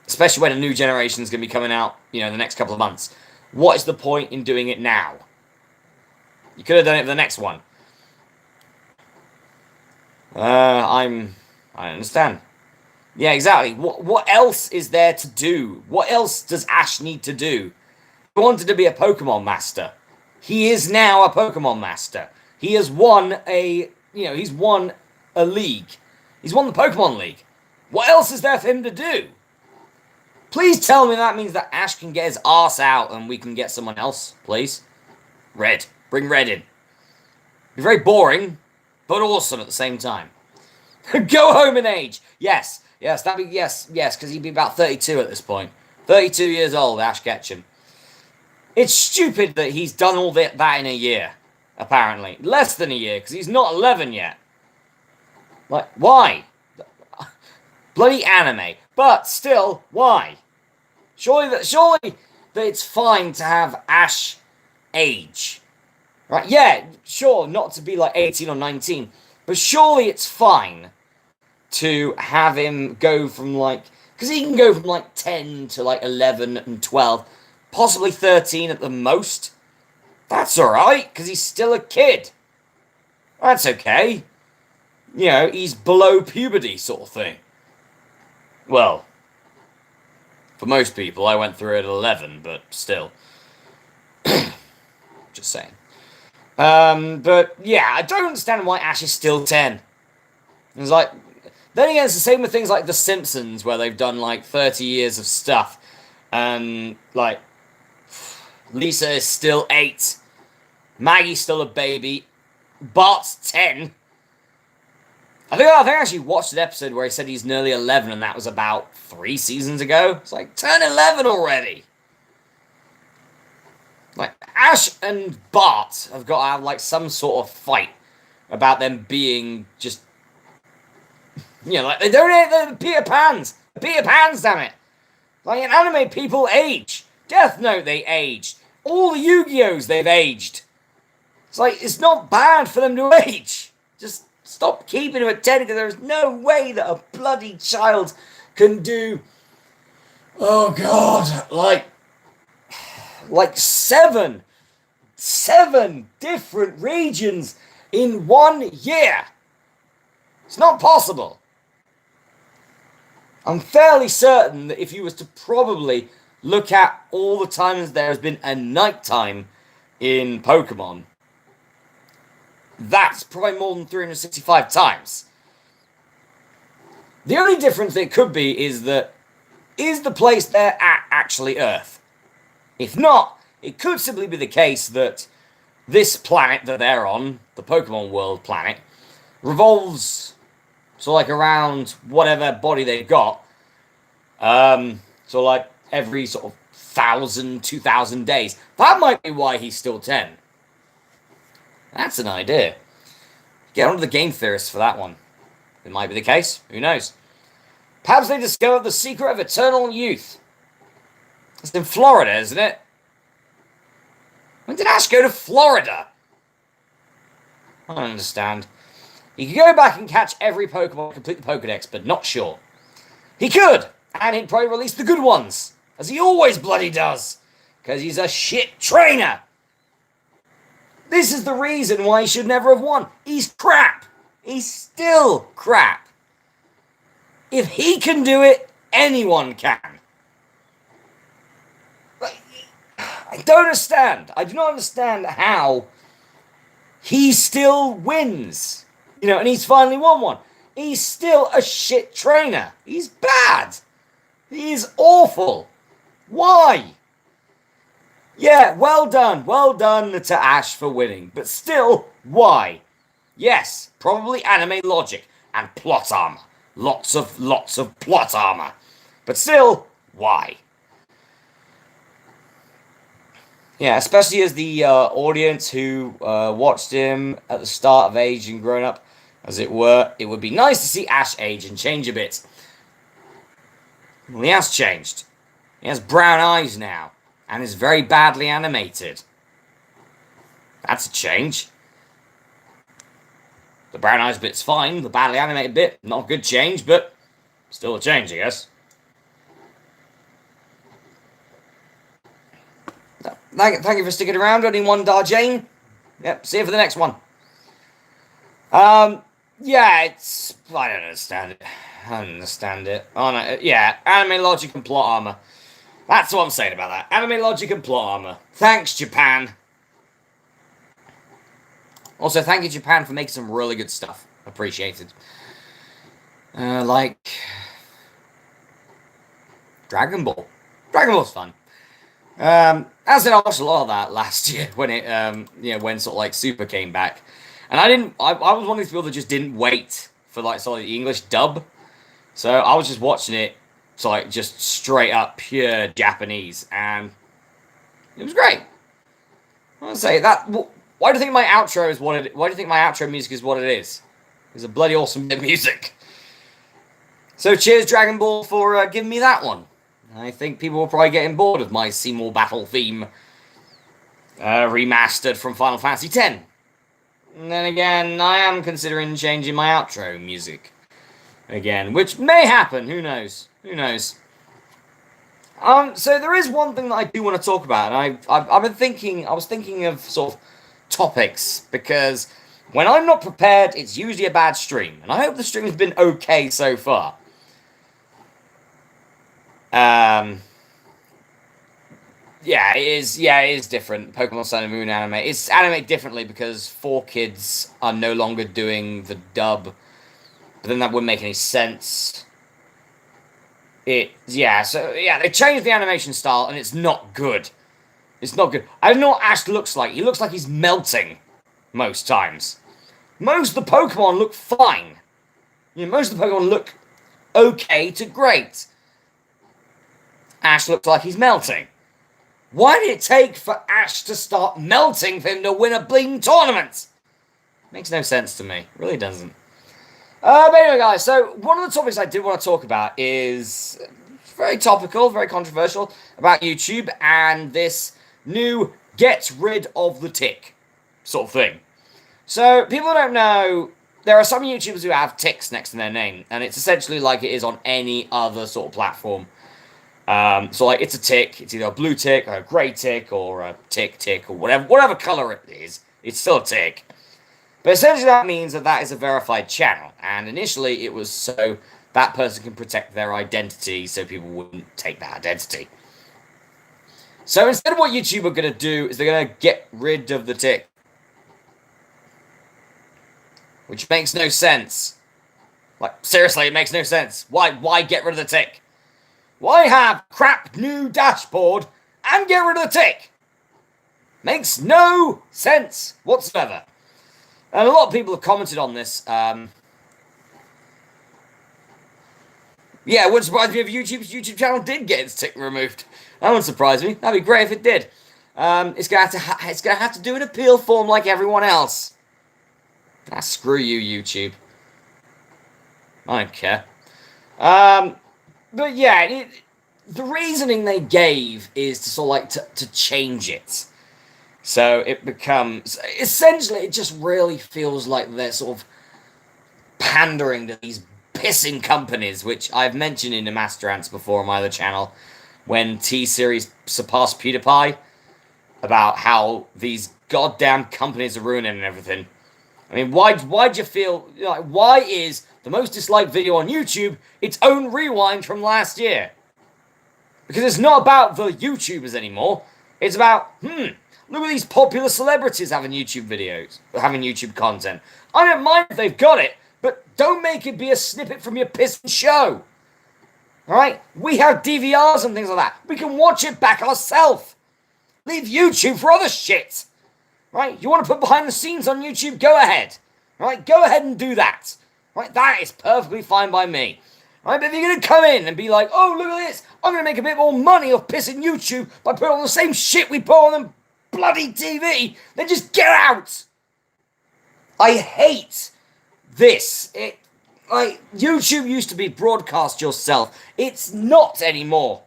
Especially when a new generation is going to be coming out, you know, in the next couple of months. What is the point in doing it now? You could have done it for the next one. I don't understand. Yeah, exactly. What else is there to do? What else does Ash need to do? He wanted to be a Pokemon Master. He is now a Pokemon Master. He has won he's won a league. He's won the Pokemon League. What else is there for him to do? Please tell me that means that Ash can get his arse out and we can get someone else, please. Red. Bring Red in. Be very boring, but awesome at the same time. Go home in age. Yes, that'd be yes, because he'd be about 32 at this point. 32 years old, Ash Ketchum. It's stupid that he's done all that in a year, apparently. Less than a year, because he's not 11 yet. Like, why? Bloody anime. But still, why? Surely that it's fine to have Ash age. Right? Yeah, sure, not to be like 18 or 19. But surely it's fine to have him go from like... Because he can go from like 10 to like 11 and 12. Possibly 13 at the most. That's alright, because he's still a kid. That's okay. You know, he's below puberty sort of thing. Well, for most people, I went through it at 11, but still. Just saying. But yeah, I don't understand why Ash is still 10. It's like, then again, it's the same with things like The Simpsons, where they've done like 30 years of stuff. And like, Lisa is still 8. Maggie's still a baby. Bart's 10. I think I actually watched an episode where he said he's nearly 11, and that was about 3 seasons ago. It's like, turn 11 already! Like, Ash and Bart have got to have, like, some sort of fight about them being just... You know, like, they're Peter Pans! Peter Pans, damn it! Like, in anime, people age. Death Note, they aged. All the Yu-Gi-Ohs, they've aged. It's like, it's not bad for them to age. Just... Stop keeping him at 10, because there's no way that a bloody child can do... Oh, God. Like 7 different regions in 1 year. It's not possible. I'm fairly certain that if you was to probably look at all the times there has been a nighttime in Pokemon... That's probably more than 365 times. The only difference it could be is that, is the place they're at actually Earth? If not, it could simply be the case that this planet that they're on, the Pokemon World planet, revolves so like around whatever body they've got. So like every sort of 1,000, 2,000 days. That might be why he's still 10. That's an idea. Get on to the game theorists for that one. It might be the case. Who knows? Perhaps they discovered the secret of eternal youth. It's in Florida, isn't it? When did Ash go to Florida? I don't understand. He could go back and catch every Pokemon, complete the Pokedex, but not sure. He could! And he'd probably release the good ones. As he always bloody does. Because he's a shit trainer. This is the reason why he should never have won. He's crap. He's still crap. If he can do it, anyone can. I don't understand. I do not understand how he still wins. You know, and he's finally won one. He's still a shit trainer. He's bad. He's awful. Why? Yeah, well done. Well done to Ash for winning. But still, why? Yes, probably anime logic and plot armor. Lots of plot armor. But still, why? Yeah, especially as the audience who watched him at the start of age and grown up, as it were, it would be nice to see Ash age and change a bit. Well, he has changed. He has brown eyes now. And is very badly animated. That's a change. The brown eyes bit's fine. The badly animated bit, not a good change, but still a change, I guess. Thank you for sticking around. Only one Darjane. Yep, see you for the next one. Yeah, it's... I don't understand it. I don't understand it. Oh, no, yeah, anime logic and plot armor. That's what I'm saying about that. Anime logic and plot armor. Thanks, Japan. Also, thank you, Japan, for making some really good stuff. Appreciated. Like... Dragon Ball. Dragon Ball's fun. As in, I watched a lot of that last year when it, when sort of like Super came back, and I was one of these people that just didn't wait for like sort of the English dub, so I was just watching it, so like just straight up pure Japanese, and it was great. I want to say that. Why do you think my outro is what it? Why do you think my outro music is what it is? It's a bloody awesome bit of music. So cheers, Dragon Ball, for giving me that one. I think people will probably getting bored of my Seymour Battle theme remastered from Final Fantasy X. And then again, I am considering changing my outro music again, which may happen. Who knows? Who knows? So there is one thing that I do want to talk about, and I've been thinking. I was thinking of sort of topics because when I'm not prepared, it's usually a bad stream, and I hope the stream has been okay so far. Yeah, it is. Yeah, it is different. Pokemon Sun and Moon anime. It's animated differently because 4Kids are no longer doing the dub. But then that wouldn't make any sense. They changed the animation style and it's not good. It's not good. I don't know what Ash looks like. He looks like he's melting most times. Most of the Pokemon look fine. Most of the Pokemon look okay to great. Ash looks like he's melting. Why did it take for Ash to start melting for him to win a bling tournament? Makes no sense to me. It really doesn't. But anyway, guys, so one of the topics I did want to talk about is very topical, very controversial, about YouTube and this new get rid of the tick sort of thing. So, people don't know, there are some YouTubers who have ticks next to their name, and it's essentially like it is on any other sort of platform. So like it's a tick, it's either a blue tick or a grey tick or a tick or whatever colour it is, it's still a tick. But essentially that means that is a verified channel, and initially it was so that person can protect their identity so people wouldn't take that identity. So instead of what YouTube are going to do is they're going to get rid of the tick. Which makes no sense. Like, seriously, it makes no sense. Why get rid of the tick? Why have crap new dashboard and get rid of the tick? Makes no sense whatsoever. And a lot of people have commented on this. Yeah, it wouldn't surprise me if YouTube channel did get its tick removed. That wouldn't surprise me. That'd be great if it did. It's gonna have to do an appeal form like everyone else. Screw you, YouTube. I don't care. But yeah, the reasoning they gave is to sort of like to change it. So it becomes, essentially, it just really feels like they're sort of pandering to these pissing companies, which I've mentioned in the Masterath before on my other channel, when T-Series surpassed PewDiePie, about how these goddamn companies are ruining everything. I mean, why'd you feel, like, why is the most disliked video on YouTube its own rewind from last year? Because it's not about the YouTubers anymore. It's about, look at these popular celebrities having YouTube videos, having YouTube content. I don't mind if they've got it, but don't make it be a snippet from your pissing show. Alright? We have DVRs and things like that. We can watch it back ourselves. Leave YouTube for other shit. Right? You want to put behind the scenes on YouTube? Go ahead. Right? Go ahead and do that. Right? That is perfectly fine by me. Right? But if you're going to come in and be like, oh, look at this, I'm going to make a bit more money off pissing YouTube by putting on the same shit we put on them bloody TV, then just get out. I hate this. YouTube used to be broadcast yourself. It's not anymore.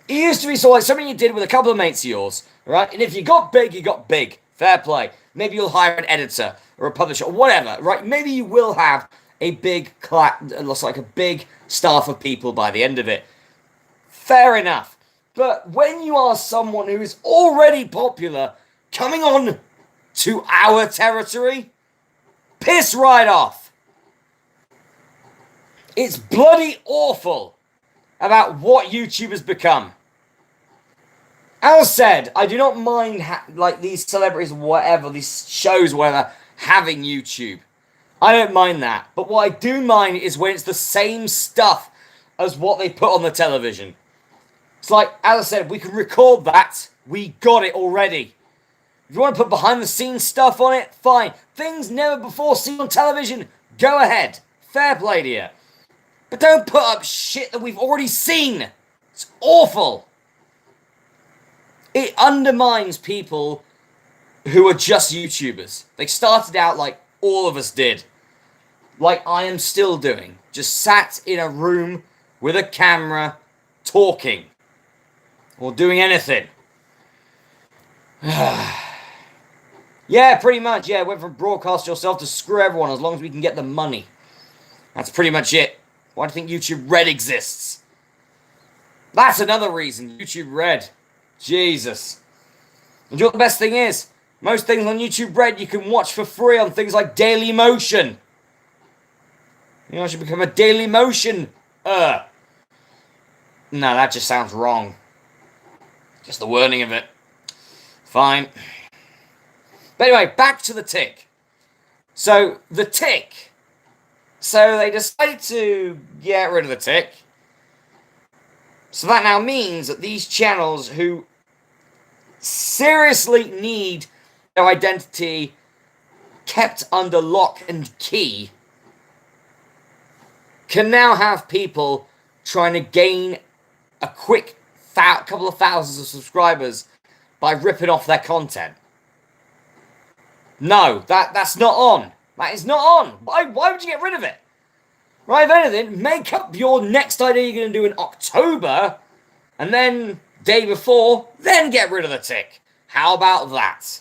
It used to be sort of like something you did with a couple of mates of yours, right? And if you got big, you got big. Fair play. Maybe you'll hire an editor or a publisher or whatever, right? Maybe you will have a big big staff of people by the end of it. Fair enough. But when you are someone who is already popular, coming on to our territory, piss right off. It's bloody awful about what YouTube has become. As said, I do not mind these celebrities, whatever, these shows, whatever, having YouTube. I don't mind that. But what I do mind is when it's the same stuff as what they put on the television. It's like, as I said, we can record that. We got it already. If you want to put behind the scenes stuff on it, fine. Things never before seen on television, go ahead. Fair play to you. But don't put up shit that we've already seen. It's awful. It undermines people who are just YouTubers. They started out like all of us did. Like I am still doing. Just sat in a room with a camera, talking. Or doing anything. Yeah, pretty much, yeah. Went from broadcast yourself to screw everyone as long as we can get the money. That's pretty much it. Why do you think YouTube Red exists? That's another reason, YouTube Red. Jesus. And you know what the best thing is? Most things on YouTube Red you can watch for free on things like Daily Motion. You know, I should become a Daily Motion. No, that just sounds wrong. Just the wording of it. Fine. But anyway, back to the tick. So, the tick. So, they decided to get rid of the tick. So that now means that these channels who seriously need their identity kept under lock and key can now have people trying to gain a quick couple of thousands of subscribers by ripping off their content. No, that's not on. That is not on. Why would you get rid of it? Right, if anything, make up your next idea you're going to do in October, and then, day before, then get rid of the tick. How about that?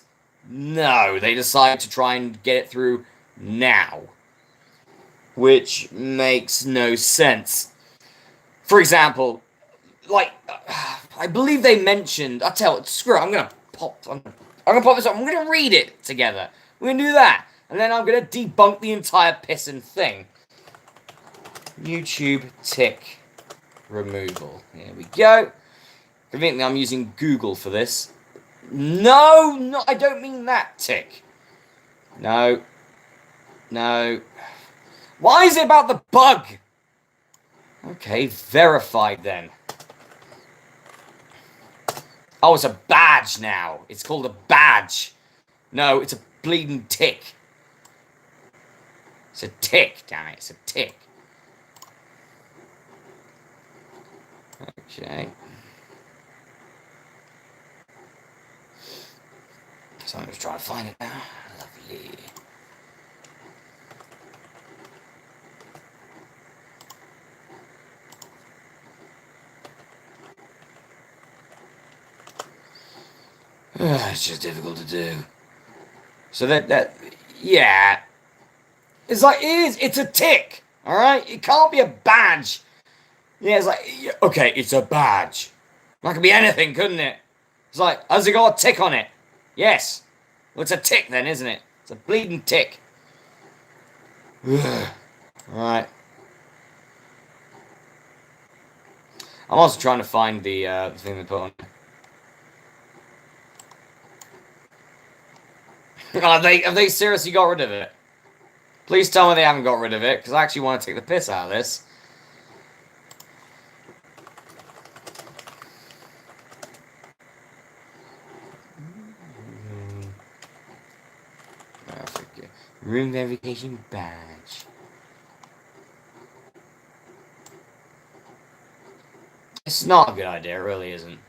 No, they decide to try and get it through now. Which makes no sense. For example, like, I believe they mentioned, I'll tell you, screw it, I'm going to pop this up, I'm going to read it together. We're going to do that. And then I'm going to debunk the entire pissing thing. YouTube tick removal. Here we go. Conveniently, I'm using Google for this. No, I don't mean that tick. No. Why is it about the bug? Okay, verified then. Oh, it's a badge now. It's called a badge. No, it's a bleeding tick. It's a tick, damn it. It's a tick. Okay. So I'm just trying to find it now. Lovely. It's just difficult to do. So yeah. It's like, it's a tick. Alright? It can't be a badge. Yeah, it's like, okay, it's a badge. That could be anything, couldn't it? It's like, has it got a tick on it? Yes. Well, it's a tick then, isn't it? It's a bleeding tick. Alright. I'm also trying to find the thing they put on. Have they seriously got rid of it? Please tell me they haven't got rid of it, because I actually want to take the piss out of this. Room verification badge. It's not a good idea, it really isn't.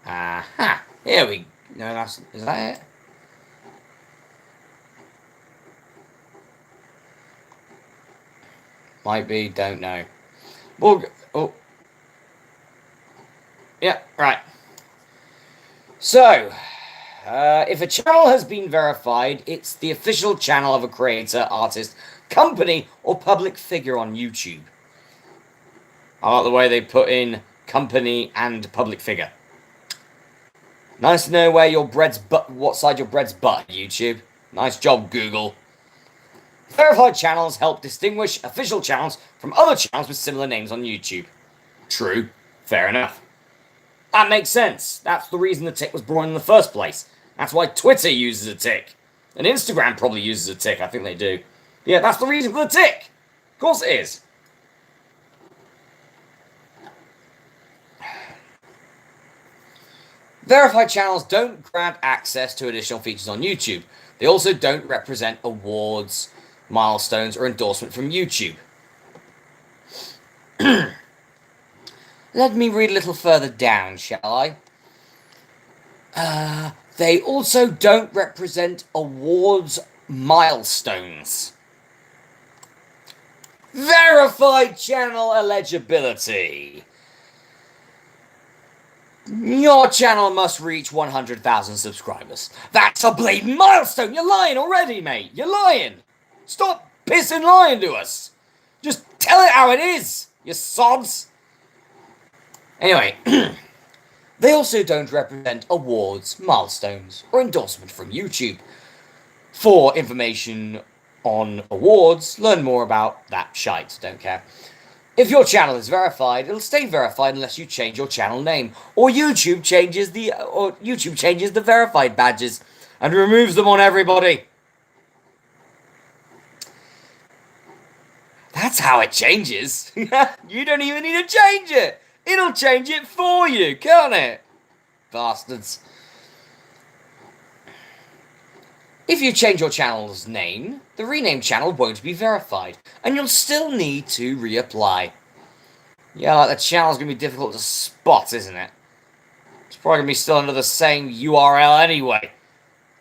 Aha! Here we go. No, is that it? Might be, don't know. Oh. Yeah, right. So, if a channel has been verified, it's the official channel of a creator, artist, company, or public figure on YouTube. I like the way they put in company and public figure. Nice to know where your bread's what side your bread's butt, YouTube. Nice job, Google. Verified channels help distinguish official channels from other channels with similar names on YouTube. True. Fair enough. That makes sense. That's the reason the tick was brought in the first place. That's why Twitter uses a tick. And Instagram probably uses a tick. I think they do. Yeah, that's the reason for the tick. Of course it is. Verified channels don't grant access to additional features on YouTube. They also don't represent awards, milestones, or endorsement from YouTube. Let me read a little further down, shall I? They also don't represent awards, milestones. Verified channel eligibility. Your channel must reach 100,000 subscribers. That's a blatant milestone. You're lying already, mate. You're lying. Stop pissing lying to us. Just tell it how it is, you sods. Anyway, they also don't represent awards, milestones, or endorsement from YouTube. For information on awards, learn more about that shite. Don't care. If your channel is verified, it'll stay verified unless you change your channel name, or YouTube changes the verified badges and removes them on everybody. That's how it changes. You don't even need to change it. It'll change it for you, can't it? Bastards. If you change your channel's name, the renamed channel won't be verified, and you'll still need to reapply. Yeah, like the channel's going to be difficult to spot, isn't it? It's probably going to be still under the same URL anyway.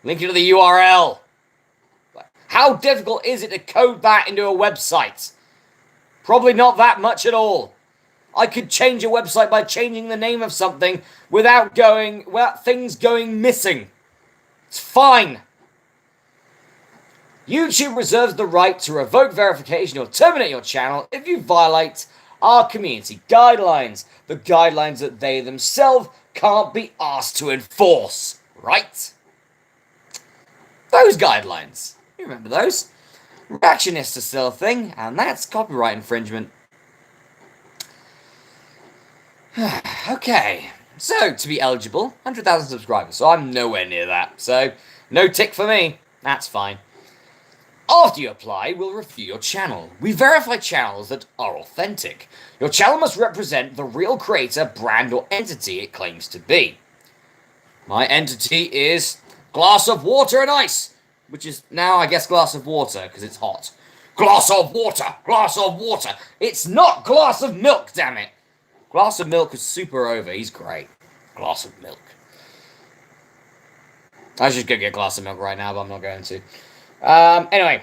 Link you to the URL. How difficult is it to code that into a website? Probably not that much at all. I could change a website by changing the name of something without things going missing. It's fine. YouTube reserves the right to revoke verification or terminate your channel if you violate our community guidelines. The guidelines that they themselves can't be asked to enforce. Right? Those guidelines. You remember those? Reactionists are still a thing, and that's copyright infringement. Okay, so to be eligible, 100,000 subscribers, so I'm nowhere near that, so no tick for me, that's fine. After you apply, we'll review your channel. We verify channels that are authentic. Your channel must represent the real creator, brand, or entity it claims to be. My entity is Glass of Water and Ice, which is now, I guess, Glass of Water, because it's hot. Glass of Water! Glass of Water! It's not Glass of Milk, damn it! Glass of Milk is super over. He's great. Glass of Milk. I should go get a glass of milk right now, but I'm not going to. Anyway,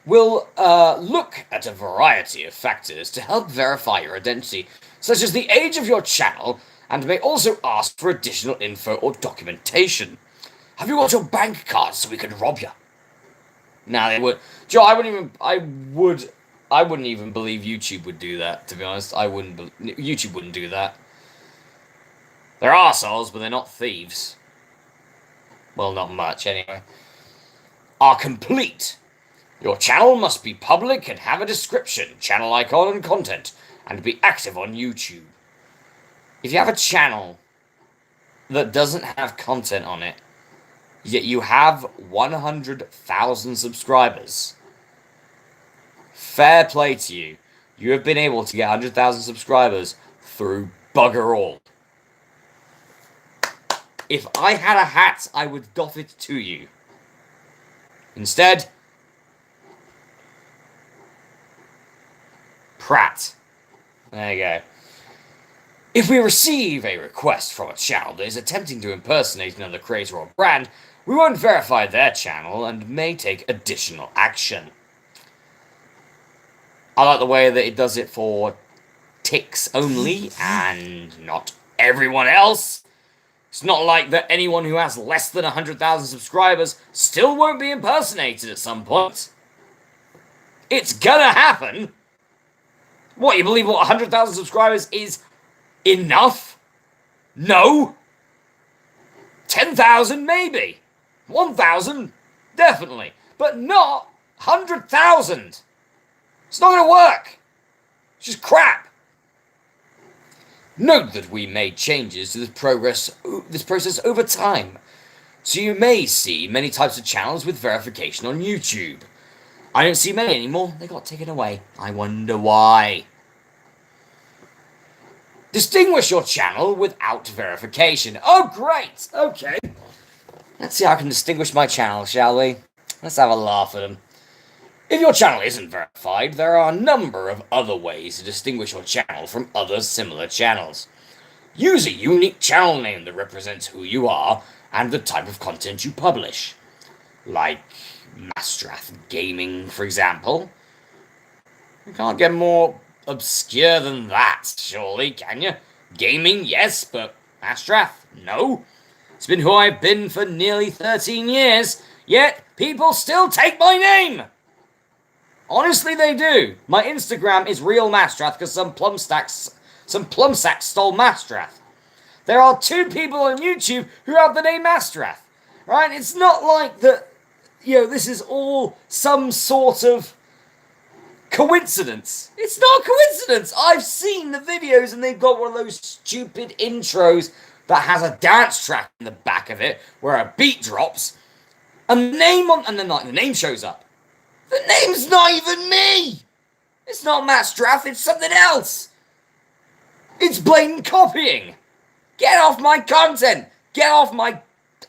we'll look at a variety of factors to help verify your identity, such as the age of your channel, and may also ask for additional info or documentation. Have you got your bank card so we can rob you? Nah, they would. Joe, I wouldn't even believe YouTube would do that, to be honest. YouTube wouldn't do that. They're arseholes, but they're not thieves. Well, not much, anyway. Are complete. Your channel must be public and have a description, channel icon and content, and be active on YouTube. If you have a channel that doesn't have content on it, yet you have 100,000 subscribers, fair play to you. You have been able to get 100,000 subscribers through bugger all. If I had a hat, I would doff it to you. Instead, Pratt. There you go. If we receive a request from a channel that is attempting to impersonate another creator or brand, we won't verify their channel and may take additional action. I like the way that it does it for ticks only and not everyone else. It's not like that anyone who has less than 100,000 subscribers still won't be impersonated at some point. It's gonna happen. What, you believe what 100,000 subscribers is enough? No. 10,000 maybe. 1,000 definitely. But not 100,000. It's not gonna work. It's just crap. Note that we made changes to this process over time, so you may see many types of channels with verification on YouTube. I don't see many anymore, they got taken away. I wonder why. Distinguish your channel without verification. Oh, great! Okay. Let's see how I can distinguish my channel, shall we? Let's have a laugh at them. If your channel isn't verified, there are a number of other ways to distinguish your channel from other similar channels. Use a unique channel name that represents who you are and the type of content you publish. Like Masterath Gaming, for example. You can't get more obscure than that, surely, can you? Gaming, yes, but Masterath, no. It's been who I've been for nearly 13 years, yet people still take my name! Honestly, they do. My Instagram is real Masterath because some plumsacks stole Masterath. There are 2 people on YouTube who have the name Masterath, right? It's not like that, this is all some sort of coincidence. It's not a coincidence. I've seen the videos and they've got one of those stupid intros that has a dance track in the back of it where a beat drops and the name shows up. The name's not even me! It's not Masterath, it's something else! It's blatant copying! Get off my content! Get off my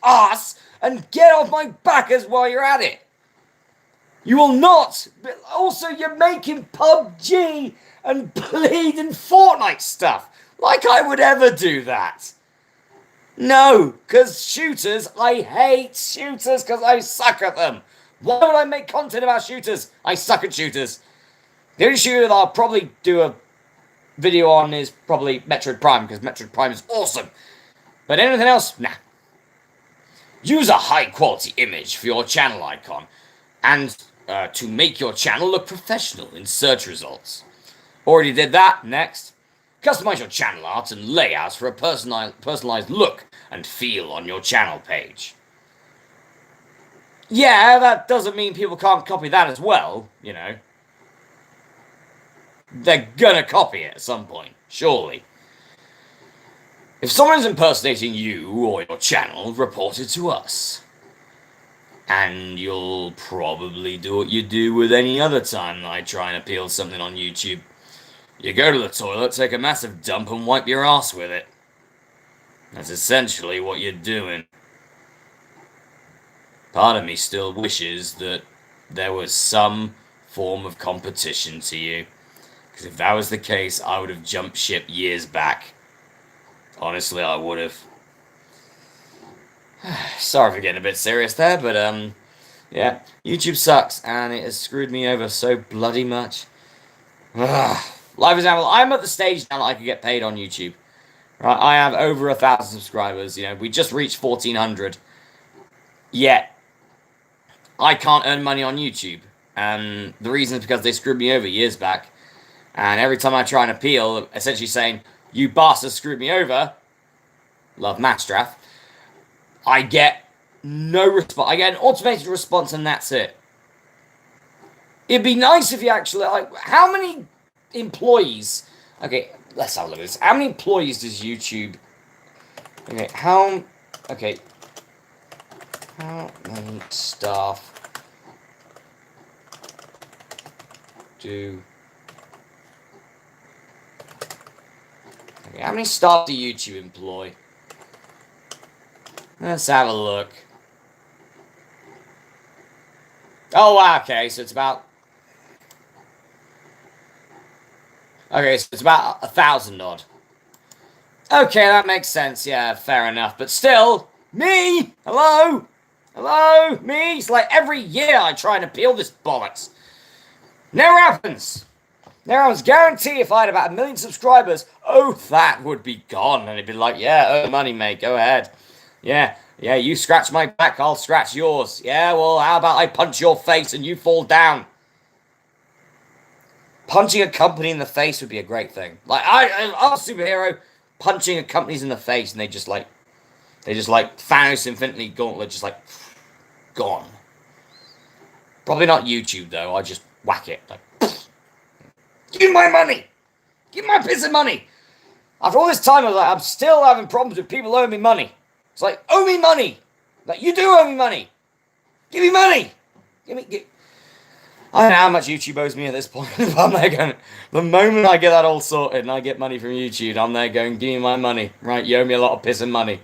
ass! And get off my backers while you're at it! You will not! Also, you're making PUBG and bleeding Fortnite stuff! Like I would ever do that! No, because shooters, I hate shooters because I suck at them! Why would I make content about shooters? I suck at shooters. The only shooter that I'll probably do a video on is probably Metroid Prime, because Metroid Prime is awesome. But anything else? Nah. Use a high-quality image for your channel icon, and to make your channel look professional in search results. Already did that. Next. Customize your channel art and layouts for a personalized look and feel on your channel page. Yeah, that doesn't mean people can't copy that as well, They're gonna copy it at some point, surely. If someone's impersonating you or your channel, report it to us. And you'll probably do what you do with any other time that I try and appeal something on YouTube. You go to the toilet, take a massive dump and wipe your ass with it. That's essentially what you're doing. Part of me still wishes that there was some form of competition to you. Because if that was the case, I would have jumped ship years back. Honestly, I would have. Sorry for getting a bit serious there, but, yeah. YouTube sucks, and it has screwed me over so bloody much. Life example, I'm at the stage now that I can get paid on YouTube. Right, I have over 1,000 subscribers, we just reached 1,400. Yet, I can't earn money on YouTube, and the reason is because they screwed me over years back, and every time I try and appeal, essentially saying, you bastards screwed me over, love Masterath, I get no response. I get an automated response, and that's it. It'd be nice if you actually, how many employees, okay, let's have a look at this, how many employees does YouTube, how many staff how many staff do YouTube employ? Let's have a look. Oh, okay, so it's about... Okay, so it's about 1,000 odd. Okay, that makes sense, yeah, fair enough. But still, me! Hello? Hello? Me? It's like every year I try and appeal this bollocks. Never happens. Now, I was guaranteed if I had about 1 million subscribers, that would be gone. And it'd be like, yeah, earn money, mate, go ahead. Yeah, you scratch my back, I'll scratch yours. Yeah, well, how about I punch your face and you fall down? Punching a company in the face would be a great thing. Like, I'm a superhero, punching a company's in the face, and they just like Thanos Infinity Gauntlet, just like, gone. Probably not YouTube, though, I just whack it, like, give me my money! Give me my piece of money! After all this time, I'm still having problems with people owing me money. It's like, owe me money! Like, you do owe me money! Give me money! I don't know how much YouTube owes me at this point, but I'm there going, the moment I get that all sorted and I get money from YouTube, I'm there going, give me my money, right? You owe me a lot of piss and money.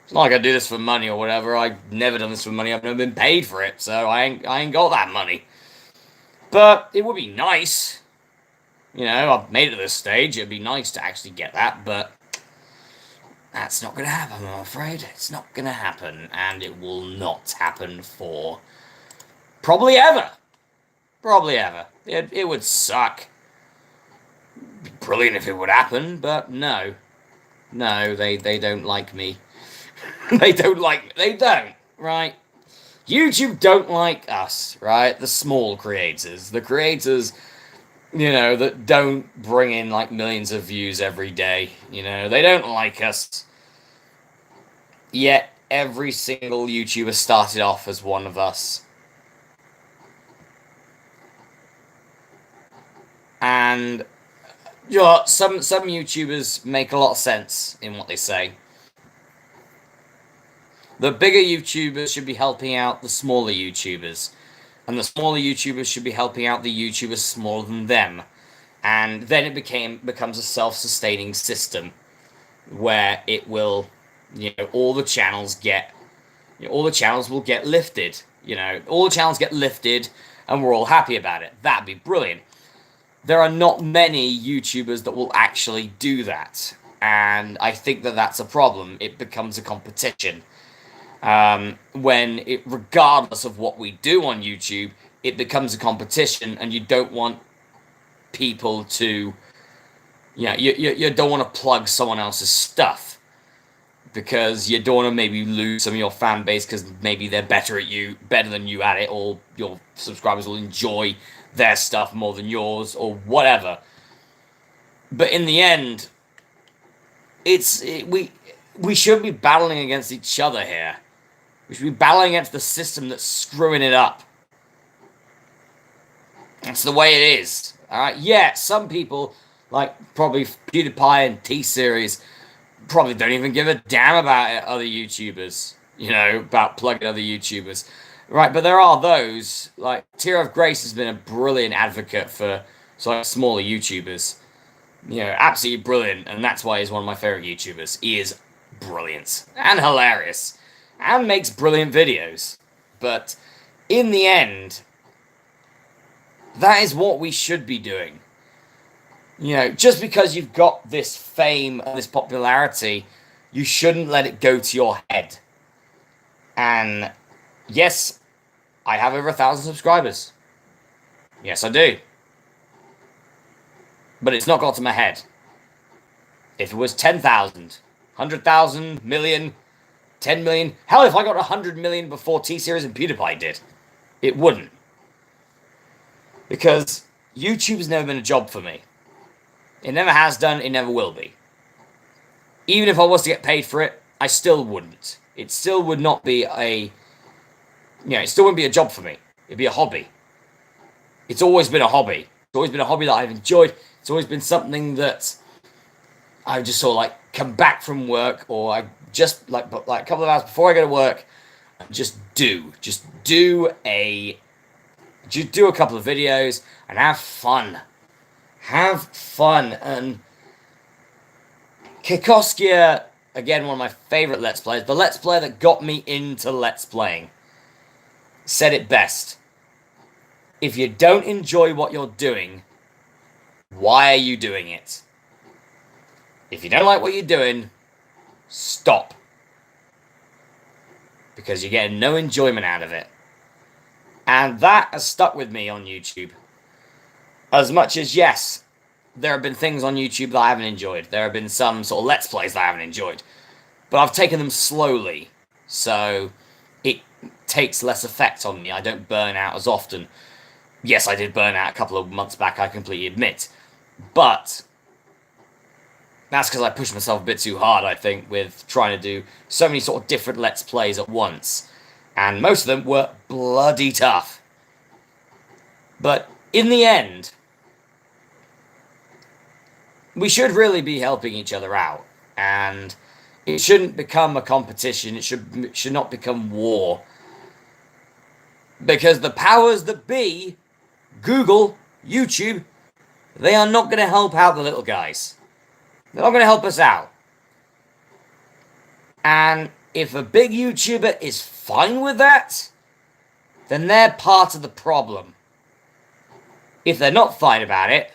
It's not like I do this for money or whatever. I've never done this for money. I've never been paid for it, so I ain't got that money. But it would be nice. You know, I've made it to this stage. It'd be nice to actually get that, but that's not going to happen, I'm afraid. It's not going to happen, and it will not happen for probably ever. Probably ever. It would suck. It'd be brilliant if it would happen, but no. No, they don't like me. They don't like me. They don't, right? YouTube don't like us, right? The small creators. The creators, you know, that don't bring in like millions of views every day. You know, they don't like us. Yet, every single YouTuber started off as one of us. And, you know, some YouTubers make a lot of sense in what they say. The bigger YouTubers should be helping out the smaller YouTubers. And the smaller YouTubers should be helping out the YouTubers smaller than them. And then it becomes a self-sustaining system where it will, you know, all the channels will get lifted. You know, all the channels get lifted and we're all happy about it. That'd be brilliant. There are not many YouTubers that will actually do that. And I think that that's a problem. It becomes a competition. Regardless of what we do on YouTube, it becomes a competition, and you don't want people to, you don't want to plug someone else's stuff, because you don't want to maybe lose some of your fan base because maybe they're better than you at it, or your subscribers will enjoy their stuff more than yours, or whatever. But in the end, we should be battling against each other here. We should be battling against the system that's screwing it up. That's the way it is. Alright? Yeah, some people, like probably PewDiePie and T-Series, probably don't even give a damn about other YouTubers. You know, about plugging other YouTubers. Right, but there are those, like Tear of Grace has been a brilliant advocate for smaller YouTubers. You know, absolutely brilliant, and that's why he's one of my favorite YouTubers. He is brilliant and hilarious and makes brilliant videos. But in the end, that is what we should be doing. You know, just because you've got this fame and this popularity, you shouldn't let it go to your head. And yes, I have over 1,000 subscribers. Yes, I do. But it's not got to my head. If it was 10,000, 100,000, million, 10 million, hell, if I got 100 million before T-Series and PewDiePie did, it wouldn't. Because YouTube's never been a job for me. It never has done, it never will be. Even if I was to get paid for it, I still wouldn't. It still would not be it still wouldn't be a job for me. It'd be a hobby. It's always been a hobby. It's always been a hobby that I've enjoyed. It's always been something that I just sort of like come back from work, or I just like a couple of hours before I go to work, just do a couple of videos and have fun. Have fun. And Kikoskia, again, one of my favorite Let's Players, the Let's Player that got me into Let's Playing, said it best. If you don't enjoy what you're doing, why are you doing it? If you don't like what you're doing, stop. Because you're getting no enjoyment out of it. And that has stuck with me on YouTube. As much as, yes, there have been things on YouTube that I haven't enjoyed. There have been some sort of Let's Plays that I haven't enjoyed. But I've taken them slowly, so it takes less effect on me. I don't burn out as often. Yes, I did burn out a couple of months back, I completely admit. But that's because I pushed myself a bit too hard, I think, with trying to do so many sort of different Let's Plays at once. And most of them were bloody tough. But in the end, we should really be helping each other out. And it shouldn't become a competition. It should not become war. Because the powers that be, Google, YouTube, they are not going to help out the little guys. They're not going to help us out. And if a big YouTuber is fine with that, then they're part of the problem. If they're not fine about it,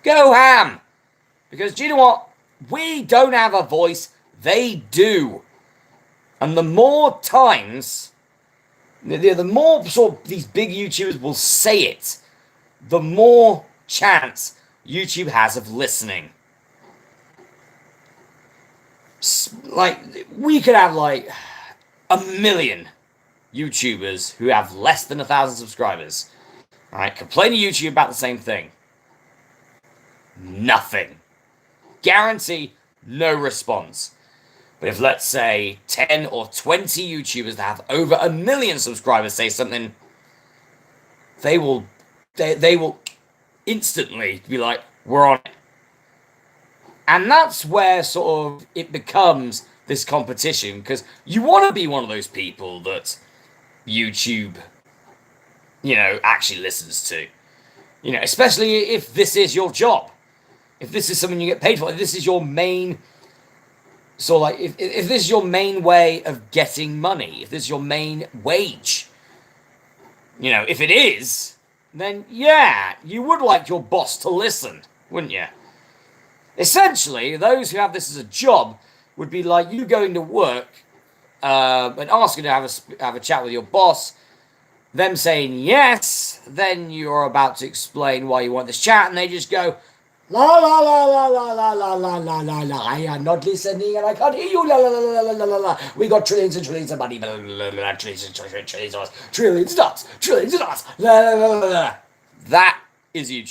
go ham. Because do you know what? We don't have a voice, they do. And the more times, the more sort of these big YouTubers will say it, the more chance YouTube has of listening. Like, we could have like 1 million YouTubers who have less than 1,000 subscribers. Alright, complain to YouTube about the same thing. Nothing. Guarantee no response. But if, let's say, 10 or 20 YouTubers that have over 1 million subscribers say something, they will instantly be like, we're on it. And that's where sort of it becomes this competition, because you want to be one of those people that YouTube, actually listens to. Especially if this is your job. If this is something you get paid for, if this is your main... So, like, if this is your main way of getting money, if this is your main wage, if it is, then yeah, you would like your boss to listen, wouldn't you? Essentially, those who have this as a job would be like you going to work and asking to have a chat with your boss, them saying yes, then you're about to explain why you want this chat, and they just go, la la la la la la la la la la la. I am not listening and I can't hear you. La la la la la la la. We got trillions and trillions of money. Trillions and trillions of dollars. Trillions of dollars. Trillions of dollars. La la la la la. That is YouTube.